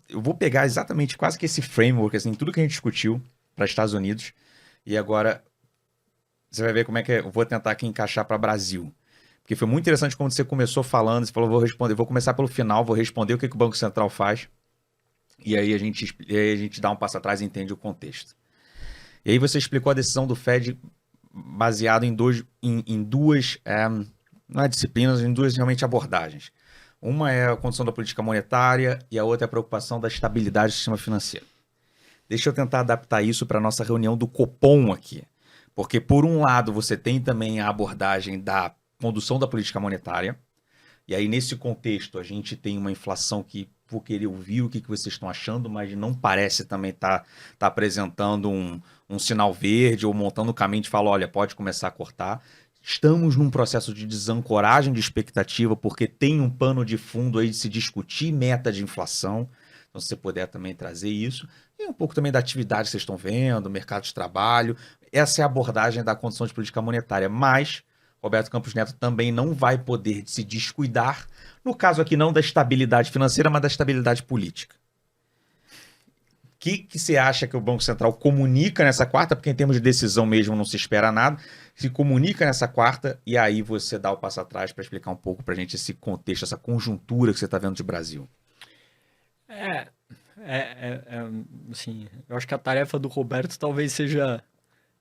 eu vou pegar exatamente quase que esse framework, assim, tudo que a gente discutiu, para Estados Unidos. E agora você vai ver como é que eu vou tentar aqui encaixar para Brasil. Porque foi muito interessante quando você começou falando, você falou, vou começar pelo final, vou responder o que o Banco Central faz. E aí a gente dá um passo atrás e entende o contexto. E aí você explicou a decisão do Fed baseado em duas não é disciplinas, em duas realmente abordagens. Uma é a condição da política monetária e a outra é a preocupação da estabilidade do sistema financeiro. Deixa eu tentar adaptar isso para a nossa reunião do Copom aqui. Porque, por um lado, você tem também a abordagem da condução da política monetária. E aí, nesse contexto, a gente tem uma inflação que vou querer ouvir o que vocês estão achando, mas não parece também tá apresentando um sinal verde ou montando o caminho de falar, olha, pode começar a cortar. Estamos num processo de desancoragem de expectativa, porque tem um pano de fundo aí de se discutir meta de inflação. Então, se você puder também trazer isso. E um pouco também da atividade que vocês estão vendo, mercado de trabalho. Essa é a abordagem da condição de política monetária. Mas Roberto Campos Neto também não vai poder se descuidar, no caso aqui não da estabilidade financeira, mas da estabilidade política. O que você acha que o Banco Central comunica nessa quarta? Porque em termos de decisão mesmo não se espera nada. Se comunica nessa quarta e aí você dá o passo atrás para explicar um pouco para a gente esse contexto, essa conjuntura que você está vendo de Brasil. Assim, eu acho que a tarefa do Roberto talvez seja,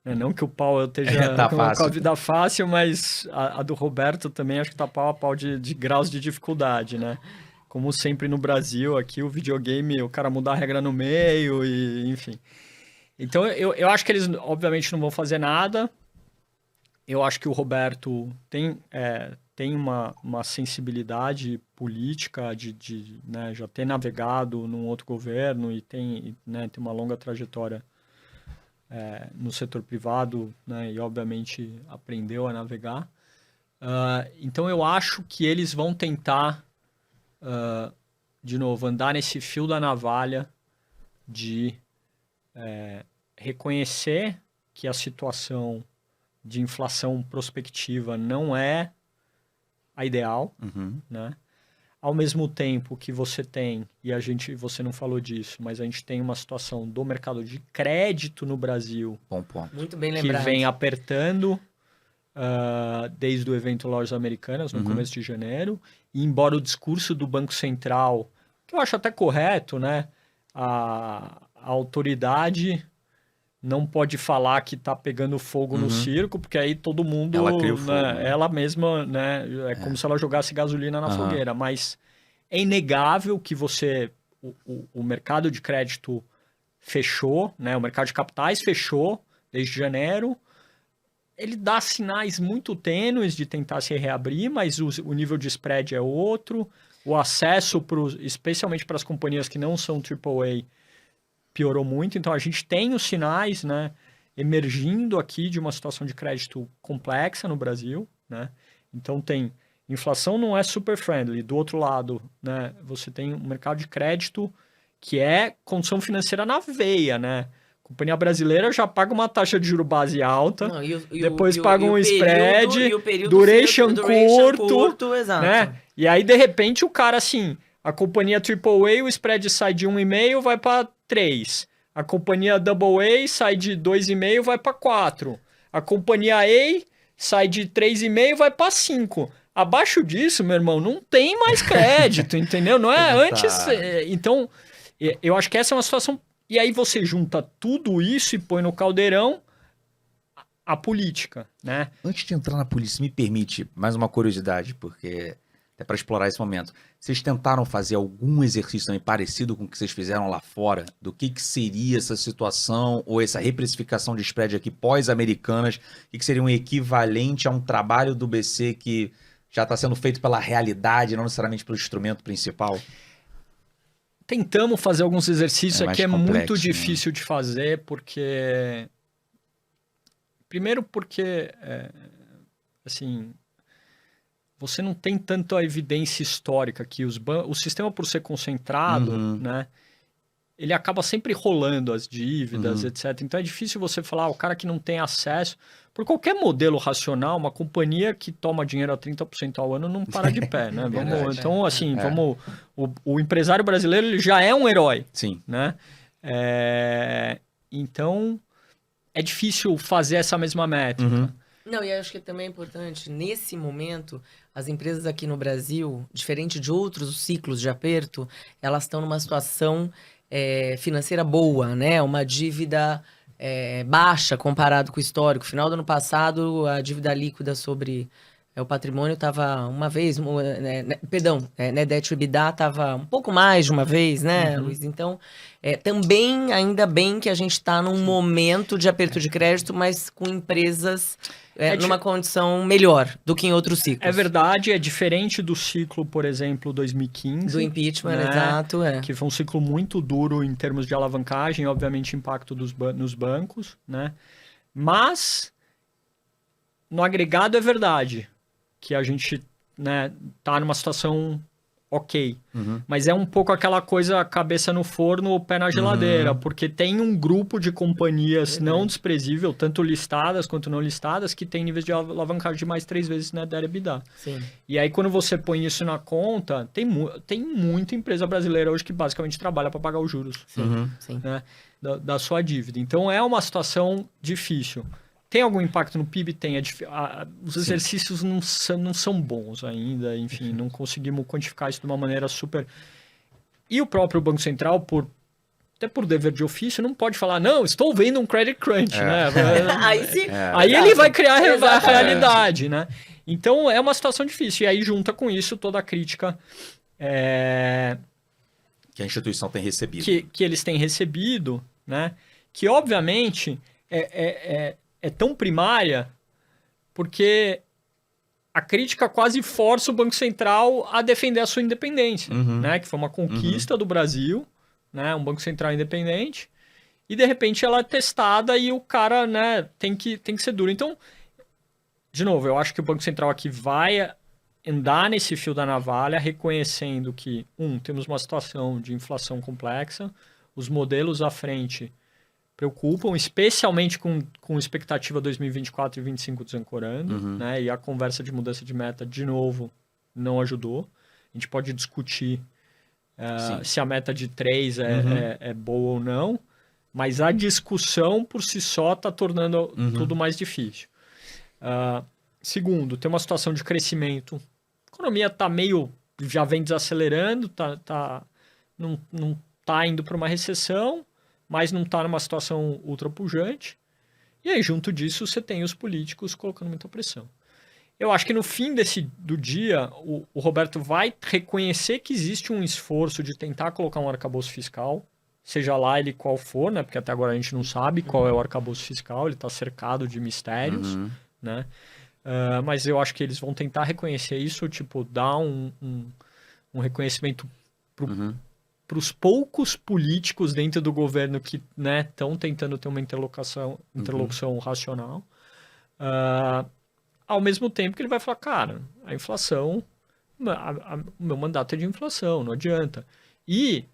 não que o Powell esteja tá com fácil. a vida fácil, mas a do Roberto também acho que tá pau a pau de graus de dificuldade, né? Como sempre no Brasil, aqui o videogame, o cara muda a regra no meio e enfim. Então eu acho que eles obviamente não vão fazer nada. Eu acho que o Roberto tem uma sensibilidade política né, já ter navegado num outro governo e tem uma longa trajetória no setor privado, né, e obviamente aprendeu a navegar. Então eu acho que eles vão tentar, de novo, andar nesse fio da navalha de reconhecer que a situação de inflação prospectiva não é a ideal, né? Ao mesmo tempo que você tem, e você não falou disso, mas a gente tem uma situação do mercado de crédito no Brasil. Bom ponto. Muito bem Que lembrado. vem apertando desde o evento Lojas Americanas, no começo de janeiro. E embora o discurso do Banco Central, que eu acho até correto, né? A autoridade não pode falar que está pegando fogo no circo, porque aí todo mundo... Ela cria o fogo, né? Ela mesma, né? É como se ela jogasse gasolina na fogueira. Mas é inegável que o mercado de crédito fechou, né? O mercado de capitais fechou desde janeiro. Ele dá sinais muito tênues de tentar se reabrir, mas o nível de spread é outro. O acesso, especialmente para as companhias que não são AAA, piorou muito. Então, a gente tem os sinais, né, emergindo aqui de uma situação de crédito complexa no Brasil, né? Então, inflação não é super friendly. Do outro lado, né, você tem um mercado de crédito que é condição financeira na veia, né? A companhia brasileira já paga uma taxa de juro base alta, depois paga um spread, duration curto, exato. né? E aí, de repente, o cara, assim, a companhia AAA, o spread sai de 1,5, vai para 3. A companhia AA sai de 2,5, vai para 4. A companhia A sai de 3,5, vai para 5. Abaixo disso, meu irmão, não tem mais crédito, entendeu? Não é antes... Então, eu acho que essa é uma situação... E aí você junta tudo isso e põe no caldeirão a política, né? Antes de entrar na polícia, me permite mais uma curiosidade, porque até para explorar esse momento. Vocês tentaram fazer algum exercício também parecido com o que vocês fizeram lá fora? Do que seria essa situação ou essa reprecificação de spread aqui pós-americanas? O que seria um equivalente a um trabalho do BC que já está sendo feito pela realidade, não necessariamente pelo instrumento principal? Tentamos fazer alguns exercícios aqui, é complexo, muito difícil de fazer, porque... Primeiro porque, assim, você não tem tanto a evidência histórica que o sistema, por ser concentrado, né, ele acaba sempre rolando as dívidas, etc. Então é difícil você falar, o cara que não tem acesso... Por qualquer modelo racional, uma companhia que toma dinheiro a 30% ao ano não para de pé, né? Então, assim, o empresário brasileiro ele já é um herói. Sim. Né? Então, é difícil fazer essa mesma métrica. Uhum. Não, e acho que também é importante, nesse momento, as empresas aqui no Brasil, diferente de outros ciclos de aperto, elas estão numa situação financeira boa, né? Uma dívida baixa comparado com o histórico. Final do ano passado, a dívida líquida sobre o patrimônio estava uma vez, net debt to EBITDA estava um pouco mais de uma vez, né, Luiz? Então, também, ainda bem que a gente está num momento de aperto de crédito, mas com empresas numa condição melhor do que em outros ciclos. É verdade, é diferente do ciclo, por exemplo, 2015. Do impeachment, né? Exato. Que foi um ciclo muito duro em termos de alavancagem, obviamente impacto nos bancos, né? Mas, no agregado é verdade que a gente, né, tá numa situação ok. Uhum. Mas é um pouco aquela coisa, cabeça no forno, pé na geladeira, porque tem um grupo de companhias não desprezível, tanto listadas quanto não listadas, que tem níveis de alavancagem de mais 3 vezes net debt to EBITDA. Sim. E aí, quando você põe isso na conta, tem muita empresa brasileira hoje que basicamente trabalha para pagar os juros, Sim. né, da sua dívida. Então, é uma situação difícil. Tem algum impacto no PIB? Tem. Os exercícios não são bons ainda, enfim, não conseguimos quantificar isso de uma maneira super... E o próprio Banco Central, até por dever de ofício, não pode falar, não, estou vendo um credit crunch, né? Aí sim. Aí ele vai criar a Exatamente. realidade, né? Então, é uma situação difícil. E aí, junta com isso toda a crítica Que a instituição tem recebido. que eles têm recebido, né? Que, obviamente, é tão primária porque a crítica quase força o Banco Central a defender a sua independência, né? Que foi uma conquista do Brasil, né? Um Banco Central independente. E, de repente, ela é testada e o cara, né, tem que ser duro. Então, de novo, eu acho que o Banco Central aqui vai andar nesse fio da navalha, reconhecendo que, temos uma situação de inflação complexa, os modelos à frente preocupam, especialmente com expectativa 2024 e 2025 desancorando, né? E a conversa de mudança de meta, de novo, não ajudou. A gente pode discutir se a meta de 3 é boa ou não, mas a discussão por si só está tornando tudo mais difícil. Segundo, tem uma situação de crescimento. A economia está já vem desacelerando, não está indo para uma recessão, mas não está numa situação ultra pujante. E aí, junto disso, você tem os políticos colocando muita pressão. Eu acho que no fim do dia, o Roberto vai reconhecer que existe um esforço de tentar colocar um arcabouço fiscal, seja lá ele qual for, né? Porque até agora a gente não sabe qual é o arcabouço fiscal, ele está cercado de mistérios, né? Mas eu acho que eles vão tentar reconhecer isso, tipo, dar um reconhecimento para os poucos políticos dentro do governo que estão tentando ter uma interlocução racional, ao mesmo tempo que ele vai falar, cara, a inflação, o meu mandato é de inflação, não adianta. E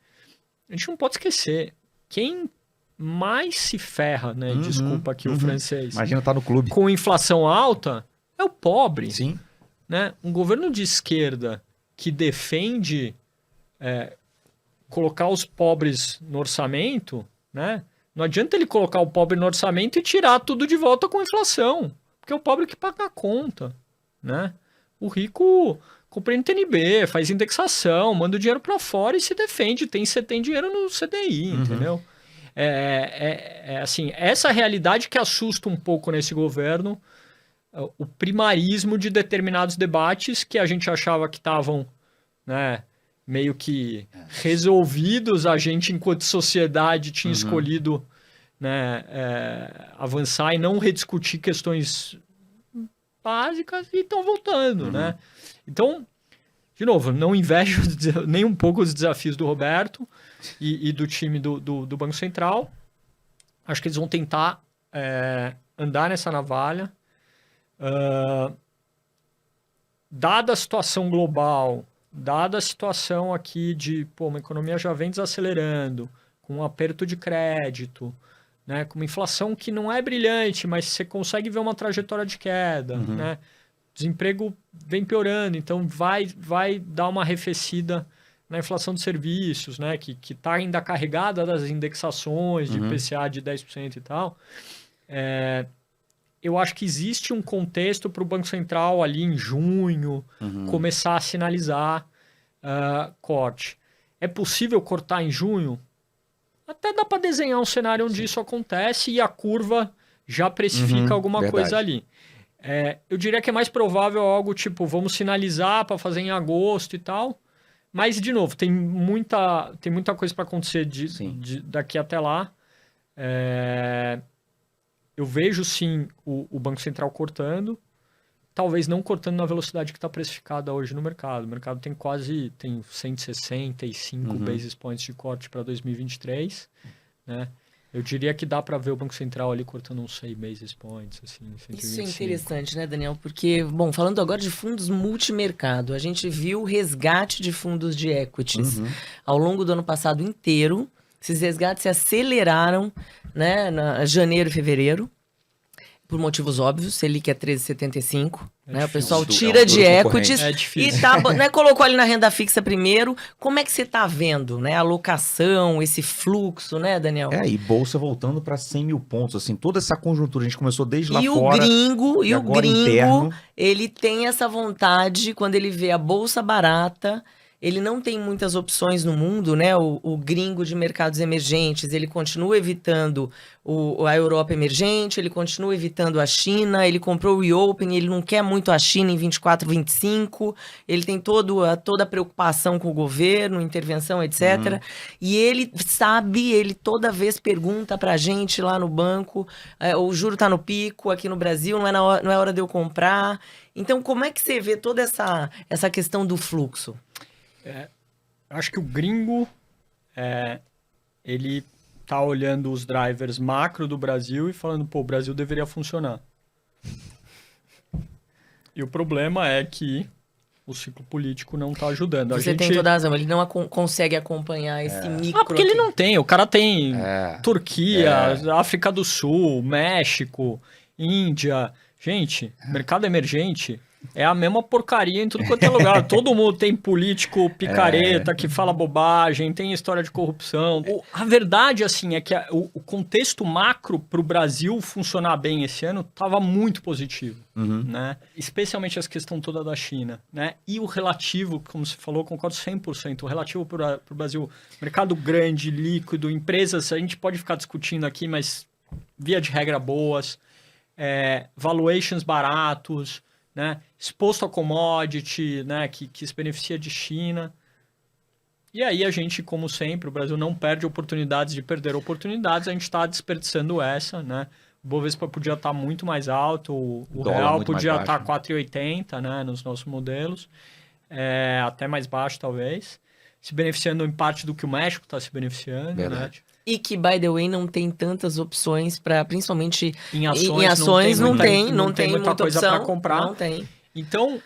a gente não pode esquecer, quem mais se ferra, né? Desculpa aqui o francês. Imagina tá no clube. Com inflação alta, é o pobre. Sim. Né? Um governo de esquerda que defende colocar os pobres no orçamento, né? Não adianta ele colocar o pobre no orçamento e tirar tudo de volta com inflação. Porque é o pobre que paga a conta, né? O rico compra NTNB, faz indexação, manda o dinheiro para fora e se defende. Você tem dinheiro no CDI, entendeu? Assim, essa realidade que assusta um pouco nesse governo, o primarismo de determinados debates que a gente achava que estavam, né, meio que resolvidos, a gente, enquanto sociedade, tinha escolhido, né, avançar e não rediscutir questões básicas e estão voltando, né? Então, de novo, não invejo nem um pouco os desafios do Roberto e do time do Banco Central. Acho que eles vão tentar andar nessa navalha. Dada a situação global, dada a situação aqui de uma economia já vem desacelerando, com um aperto de crédito, né, com uma inflação que não é brilhante, mas você consegue ver uma trajetória de queda, né? Desemprego vem piorando, então vai dar uma arrefecida na inflação de serviços, né, que está ainda carregada das indexações de IPCA de 10% e tal, eu acho que existe um contexto para o Banco Central ali em junho começar a sinalizar corte. É possível cortar em junho? Até dá para desenhar um cenário onde isso acontece e a curva já precifica alguma coisa ali. Eu diria que é mais provável algo tipo, vamos sinalizar para fazer em agosto e tal. Mas, de novo, tem muita coisa para acontecer daqui até lá. Eu vejo, sim, o Banco Central cortando. Talvez não cortando na velocidade que está precificada hoje no mercado. O mercado tem 165 basis points de corte para 2023. Né? Eu diria que dá para ver o Banco Central ali cortando uns 6 basis points, assim, 125. Isso é interessante, né, Daniel? Porque, bom, falando agora de fundos multimercado, a gente viu o resgate de fundos de equities ao longo do ano passado inteiro. Esses resgates se aceleraram, né, em janeiro e fevereiro, por motivos óbvios. Selic é 13,75, né? O pessoal tira de equities e né, colocou ali na renda fixa primeiro. Como é que você está vendo, né, a alocação, esse fluxo, né, Daniel? E bolsa voltando para 100 mil pontos, assim, toda essa conjuntura, a gente começou desde lá fora. E o gringo, ele tem essa vontade, quando ele vê a bolsa barata, ele não tem muitas opções no mundo, né? O gringo de mercados emergentes, ele continua evitando a Europa emergente, ele continua evitando a China, ele comprou o reopen, ele não quer muito a China em 24, 25, ele tem toda a preocupação com o governo, intervenção, etc. E ele sabe, ele toda vez pergunta pra gente lá no banco, o juro tá no pico aqui no Brasil, não é hora de eu comprar. Então, como é que você vê toda essa questão do fluxo? Acho que o gringo, ele tá olhando os drivers macro do Brasil e falando, pô, o Brasil deveria funcionar. E o problema é que o ciclo político não tá ajudando. Você tem toda a razão, ele não consegue acompanhar esse micro. Porque ele não tem, o cara tem Turquia, África do Sul, México, Índia. Gente, mercado emergente é a mesma porcaria em tudo quanto é lugar. Todo mundo tem político picareta que fala bobagem, tem história de corrupção. A verdade, assim, é que o contexto macro para o Brasil funcionar bem esse ano estava muito positivo, né? Especialmente essa questão toda da China, né? E o relativo, como você falou, concordo 100%. O relativo para o Brasil, mercado grande, líquido, empresas, a gente pode ficar discutindo aqui, mas via de regra boas, valuations baratos, né? Exposto a commodity, né? que se beneficia de China. E aí a gente, como sempre, o Brasil não perde oportunidades de perder oportunidades, a gente está desperdiçando essa, né? O Bovespa podia estar muito mais alto, o real podia estar 4,80, né? Nos nossos modelos, até mais baixo talvez, se beneficiando em parte do que o México está se beneficiando. Verdade. Né? E que, by the way, não tem tantas opções para, principalmente em ações, não tem muita coisa para comprar. Não tem. Então,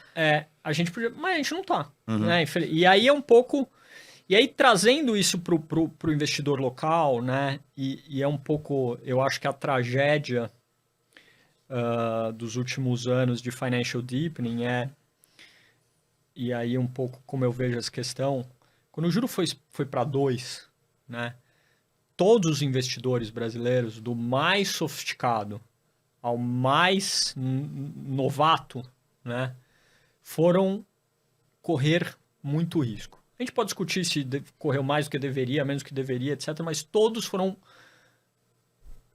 a gente podia, mas a gente não tá. Né? E aí é um pouco... E aí, trazendo isso pro investidor local, né? E é um pouco, eu acho que a tragédia dos últimos anos de financial deepening e aí um pouco como eu vejo essa questão, quando o juro foi para 2, né? Todos os investidores brasileiros, do mais sofisticado ao mais novato, né, foram correr muito risco. A gente pode discutir se correu mais do que deveria, menos do que deveria, etc. Mas todos foram...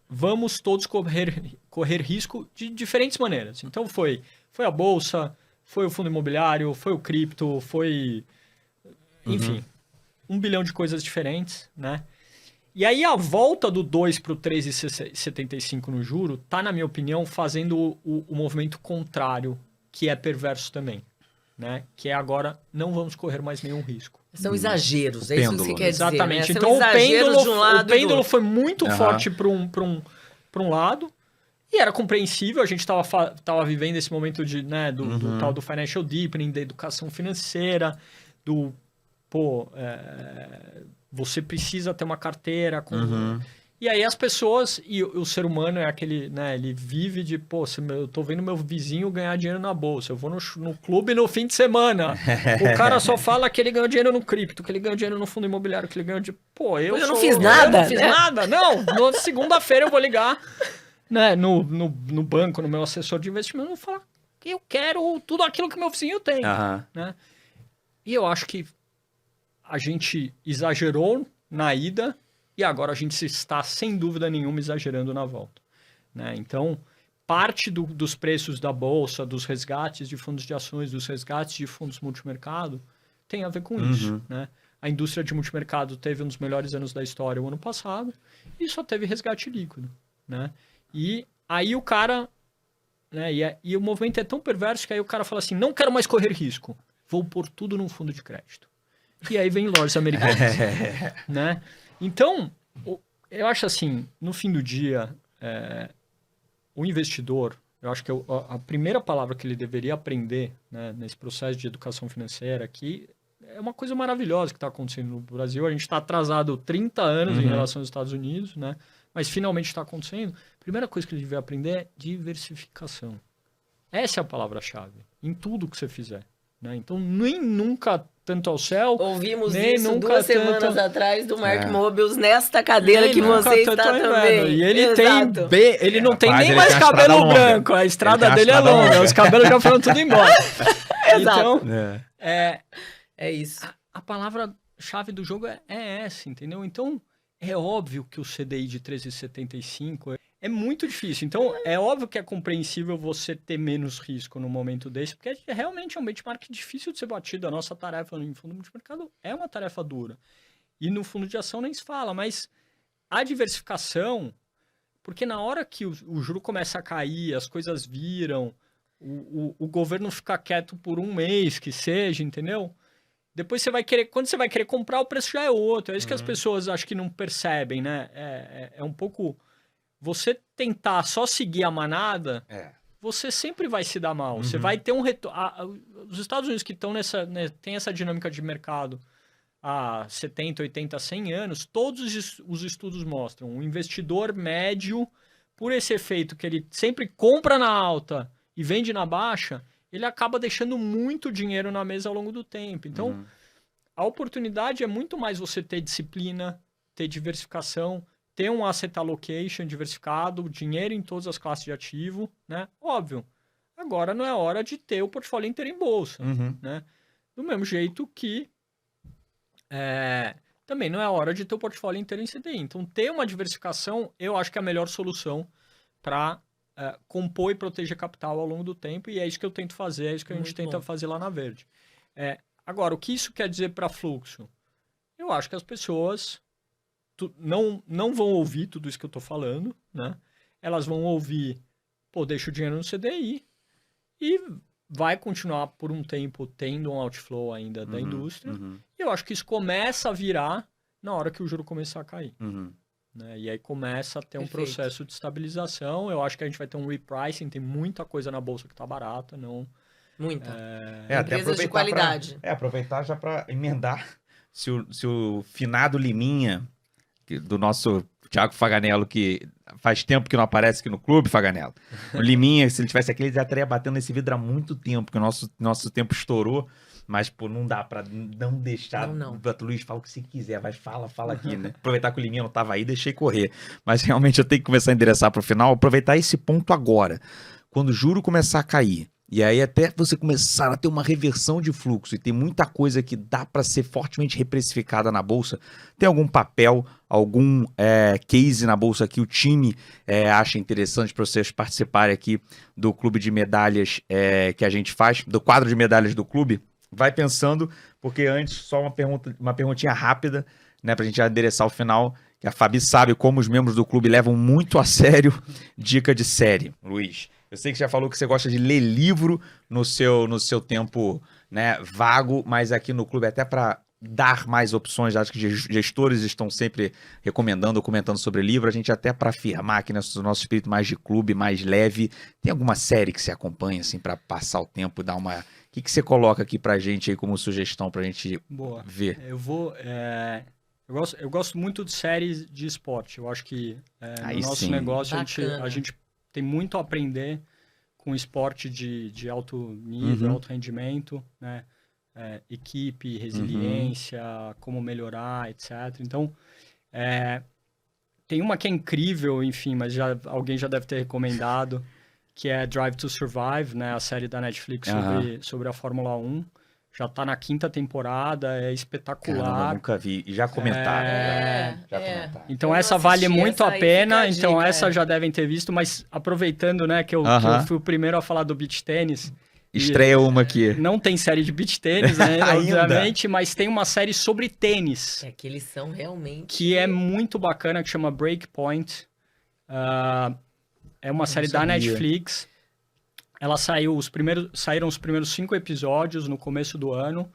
Vamos todos correr risco de diferentes maneiras. Então foi a bolsa, foi o fundo imobiliário, foi o cripto, foi... Enfim, 1 bilhão de coisas diferentes, né? E aí a volta do 2 para o 3,75 no juro tá, na minha opinião, fazendo o movimento contrário, que é perverso também, né? Que é agora não vamos correr mais nenhum risco. São exageros, é isso que você quer dizer. Exatamente. Né? Então o pêndulo do... foi muito forte para um lado e era compreensível. A gente tava vivendo esse momento do tal do financial deepening, da educação financeira, você precisa ter uma carteira. E aí as pessoas, e o ser humano é aquele, né, ele vive de, pô, eu tô vendo meu vizinho ganhar dinheiro na bolsa, eu vou no clube no fim de semana, o cara só fala que ele ganhou dinheiro no cripto, que ele ganhou dinheiro no fundo imobiliário, que ele ganhou de, pô, eu não fiz nada, eu não fiz nada, não, na segunda-feira eu vou ligar, né, no banco, no meu assessor de investimento, eu vou falar que eu quero tudo aquilo que meu vizinho tem, né, e eu acho que a gente exagerou na ida, e agora a gente está, sem dúvida nenhuma, exagerando na volta, né? Então, parte dos preços da bolsa, dos resgates de fundos de ações, dos resgates de fundos multimercado, tem a ver com isso, né? A indústria de multimercado teve um dos melhores anos da história o ano passado e só teve resgate líquido, né? E aí o cara... né? E o movimento é tão perverso que aí o cara fala assim, não quero mais correr risco, vou pôr tudo num fundo de crédito. E aí vem lojas americanas, né? Então, eu acho assim, no fim do dia, o investidor, eu acho que a primeira palavra que ele deveria aprender, né, nesse processo de educação financeira aqui, é uma coisa maravilhosa que está acontecendo no Brasil. A gente está atrasado 30 anos em relação aos Estados Unidos, né? Mas finalmente está acontecendo. A primeira coisa que ele deveria aprender é diversificação. Essa é a palavra-chave em tudo que você fizer, né? Então, nem nunca tanto ao céu. Ouvimos nem isso nunca 2 semanas atrás do Mark É. Mobius nesta cadeira Nem que nunca você tanto está ao inverno. também. E ele Exato. ele não tem Rapaz, nem ele mais tem a estrada cabelo longa. branco. A estrada Ele tem a dele é estrada longa. longa. Os cabelos já foram tudo embora. Exato. Então, É isso. a palavra-chave do jogo é essa, entendeu? Então, é óbvio que o CDI de 13,75 é muito difícil. Então, é óbvio que é compreensível você ter menos risco no momento desse, porque realmente é um benchmark difícil de ser batido. A nossa tarefa no fundo multimercado é uma tarefa dura. E no fundo de ação nem se fala, mas a diversificação, porque na hora que o juro começa a cair, as coisas viram, o governo fica quieto por um mês, que seja, entendeu? Depois você vai querer, quando você vai querer comprar, o preço já é outro. É isso que as pessoas acho que não percebem, né? É um pouco... Você tentar só seguir a manada, você sempre vai se dar mal. Você vai ter um retorno... Os Estados Unidos que estão tem essa dinâmica de mercado há 70, 80, 100 anos, todos os estudos mostram. O investidor médio, por esse efeito que ele sempre compra na alta e vende na baixa, ele acaba deixando muito dinheiro na mesa ao longo do tempo. Então, a oportunidade é muito mais você ter disciplina, ter diversificação, ter um asset allocation diversificado, dinheiro em todas as classes de ativo, né? Óbvio, agora não é hora de ter o portfólio inteiro em bolsa, né? Do mesmo jeito que também não é hora de ter o portfólio inteiro em CDI. Então, ter uma diversificação, eu acho que é a melhor solução para compor e proteger capital ao longo do tempo, e é isso que eu tento fazer, é isso que a gente tenta fazer lá na Verde. Agora, o que isso quer dizer para fluxo? Eu acho que as pessoas não vão ouvir tudo isso que eu estou falando, né? Elas vão ouvir, pô, deixa o dinheiro no CDI e vai continuar por um tempo tendo um outflow ainda da indústria. E eu acho que isso começa a virar na hora que o juro começar a cair. Né? E aí começa a ter um processo de estabilização. Eu acho que a gente vai ter um repricing, tem muita coisa na bolsa que está barata, não... Muita. Até Empresas de qualidade. Aproveitar já para emendar. Se o finado Liminha, do nosso Thiago Faganello, que faz tempo que não aparece aqui no clube, Faganello. O Liminha, se ele tivesse aqui, ele já estaria batendo nesse vidro há muito tempo, porque o nosso tempo estourou. Mas, pô, não dá pra não deixar. Não. Luiz, fala o que você quiser, vai, fala aqui, né? Aproveitar que o Liminha não tava aí, deixei correr. Mas realmente eu tenho que começar a endereçar pro final, aproveitar esse ponto agora. Quando o juro começar a cair, e aí até você começar a ter uma reversão de fluxo, e tem muita coisa que dá para ser fortemente reprecificada na bolsa, tem algum papel, algum case na bolsa que o time acha interessante para vocês participarem aqui do clube de medalhas que a gente faz, do quadro de medalhas do clube? Vai pensando, porque antes, só uma perguntinha rápida, né, pra gente já endereçar o final, que a Fabi sabe como os membros do clube levam muito a sério dica de série. Luiz, eu sei que você já falou que você gosta de ler livro no seu tempo, né, vago, mas aqui no clube, até para dar mais opções, acho que gestores estão sempre recomendando, comentando sobre livro, a gente até para afirmar aqui no nosso espírito mais de clube, mais leve, tem alguma série que você acompanha, assim, para passar o tempo, dar uma... O que você coloca aqui pra gente aí como sugestão pra gente ver? Eu vou Eu gosto muito de séries de esporte. Eu acho que no Aí nosso sim. negócio Bacana. a gente tem muito a aprender com esporte de alto nível, Uhum. alto rendimento, né? Equipe, resiliência, como melhorar, etc. Então, tem uma que é incrível, enfim, mas alguém já deve ter recomendado, que é Drive to Survive, né? A série da Netflix sobre a Fórmula 1. Já tá na 5ª temporada, é espetacular. Caramba, nunca vi. E já comentaram. Já comentaram. Então Eu não essa vale assisti, muito essa a aí pena, fica a então dica, essa já devem ter visto, mas aproveitando, né, que eu fui o primeiro a falar do beach tênis. Estreia uma aqui. Não tem série de beach tênis, né, Ainda. obviamente, mas tem uma série sobre tênis, É que eles são realmente... que é muito bacana, que chama Breakpoint. É uma série da sabia. Netflix. Ela saíram os primeiros 5 episódios no começo do ano,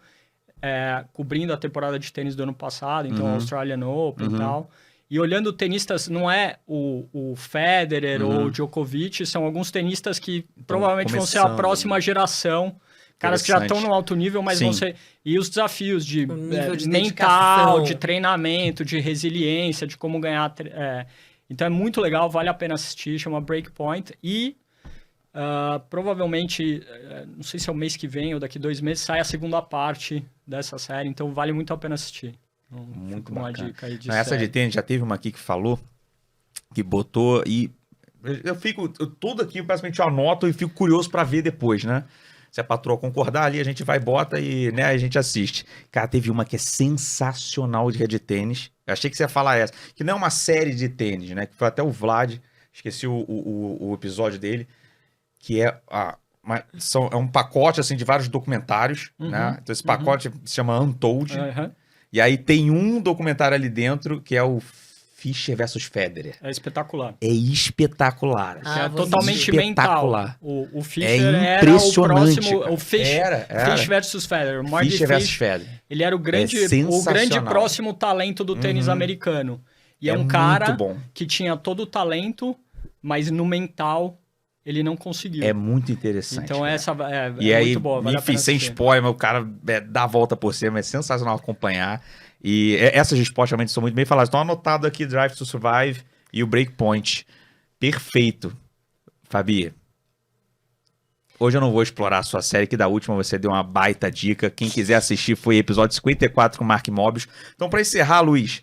cobrindo a temporada de tênis do ano passado, então Australian Open e tal. E olhando tenistas, não é o Federer ou o Djokovic, são alguns tenistas que provavelmente vão ser a começando, próxima geração. Caras que já estão no alto nível, mas vão ser... E os desafios de, nível de mental, dedicação. de treinamento, de resiliência, de como ganhar... Então é muito legal, vale a pena assistir, chama Breakpoint. E provavelmente, não sei se é o mês que vem ou daqui 2 meses, sai a segunda parte dessa série, então vale muito a pena assistir. Então, Muito uma bacana. dica aí de Essa série. de tênis, já teve uma aqui que falou, que botou e... tudo aqui, basicamente, eu anoto e fico curioso pra ver depois, né? Se a patroa concordar ali, a gente vai, bota e, né, a gente assiste. Cara, teve uma que é sensacional de tênis. Eu achei que você ia falar essa. Que não é uma série de tênis, né? Que foi até o Vlad, esqueci o episódio dele, que é um pacote, assim, de vários documentários, né? Então esse pacote se chama Untold. E aí tem um documentário ali dentro, que é o Fischer versus Federer. É espetacular. É espetacular. É totalmente espetacular. mental. O Fischer É impressionante, era o próximo... O Fish versus Federer. O Mark Fischer versus Fish, Federer. ele era o grande sensacional. próximo talento do tênis americano. E é um muito cara bom. que tinha todo o talento, mas no mental ele não conseguiu. É muito interessante. Então cara. essa E é aí, muito boa. Vale a enfim, pena sem assistir. spoiler, mas o cara dá a volta por cima, é sensacional acompanhar. E essas de esporte realmente são muito bem faladas. Estão anotado aqui Drive to Survive e o Breakpoint. Perfeito. Fabi, hoje eu não vou explorar a sua série, que da última você deu uma baita dica. Quem quiser assistir foi episódio 54 com o Mark Mobius. Então, para encerrar, Luiz,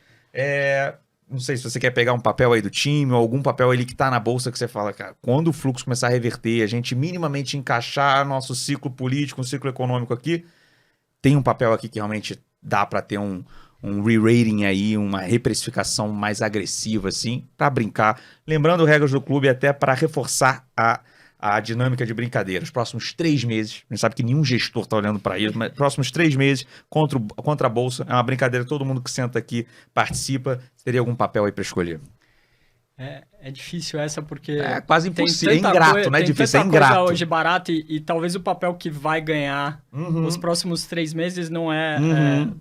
não sei se você quer pegar um papel aí do time ou algum papel ali que tá na bolsa que você fala, cara, quando o fluxo começar a reverter, a gente minimamente encaixar nosso ciclo político, um ciclo econômico aqui, tem um papel aqui que realmente dá para ter um re-rating aí, uma reprecificação mais agressiva, assim, para brincar. Lembrando regras do clube até para reforçar a dinâmica de brincadeira. Os próximos 3 meses, a gente sabe que nenhum gestor está olhando para isso, mas próximos 3 meses contra a Bolsa, é uma brincadeira, todo mundo que senta aqui participa. Você teria algum papel aí para escolher? É difícil essa, porque... É quase impossível, é ingrato, não é difícil, é tem tanta coisa ingrato. hoje barata e talvez o papel que vai ganhar os próximos 3 meses não é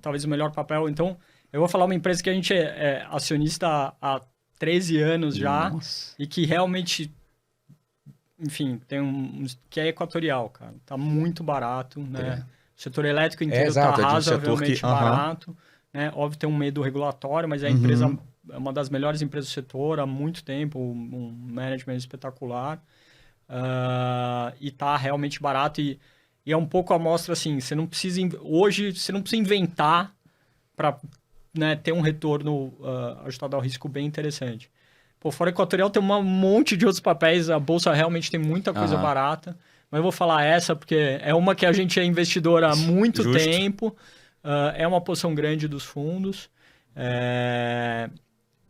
talvez o melhor papel. Então, eu vou falar uma empresa que a gente é acionista há 13 anos já. Nossa. E que realmente, enfim, que é Equatorial, cara. Tá muito barato, né? O setor elétrico inteiro exato, tá é de um setor razoavelmente que- barato. Né? Óbvio, tem um medo regulatório, mas a empresa é uma das melhores empresas do setor há muito tempo, um management espetacular. E tá realmente barato. E é um pouco a mostra assim, hoje você não precisa inventar para, né, ter um retorno ajustado ao risco bem interessante. Pô, fora Equatorial tem um monte de outros papéis, a bolsa realmente tem muita coisa barata, mas eu vou falar essa porque é uma que a gente é investidor há muito Justo. tempo, é uma posição grande dos fundos,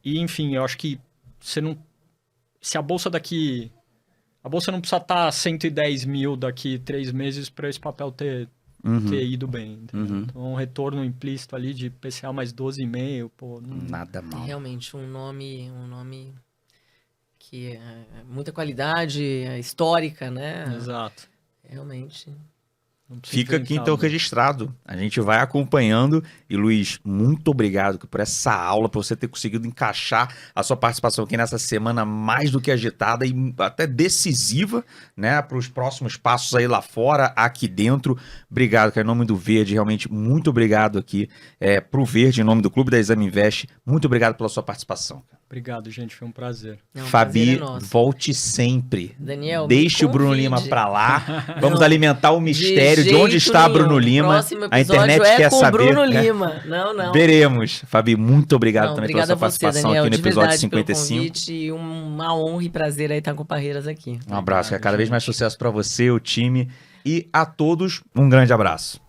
e enfim, eu acho que se a bolsa não precisa estar 110 mil daqui 3 meses para esse papel ter ido bem. Então, um retorno implícito ali de PCA mais 12,5, pô. Nada mal. Realmente um nome que é muita qualidade, é histórica, né? Exato. Realmente. Não precisa Fica aqui inventar então muito. registrado. A gente vai acompanhando. E Luiz, muito obrigado por essa aula, por você ter conseguido encaixar a sua participação aqui nessa semana mais do que agitada e até decisiva, né, para os próximos passos aí lá fora, aqui dentro. Obrigado, cara, em nome do Verde, realmente muito obrigado aqui pro Verde, em nome do Clube da Exame Invest. Muito obrigado pela sua participação. Obrigado, gente. Foi um prazer. Não, o Fabi, prazer é nosso. volte sempre. Daniel, me Deixe o Bruno convide. Lima pra lá. Vamos Não, alimentar o mistério de onde jeito está nenhum. Bruno Lima. Próximo A episódio internet quer com saber. Bruno né? Lima. Não. Veremos. Fabi, muito obrigado Não, também pela obrigada sua a você, participação Daniel, aqui no de episódio verdade, pelo 55. convite e uma honra e prazer aí estar com o Parreiras aqui. Um abraço, Obrigado, cada vez mais gente. sucesso pra você, o time e a todos. Um grande abraço.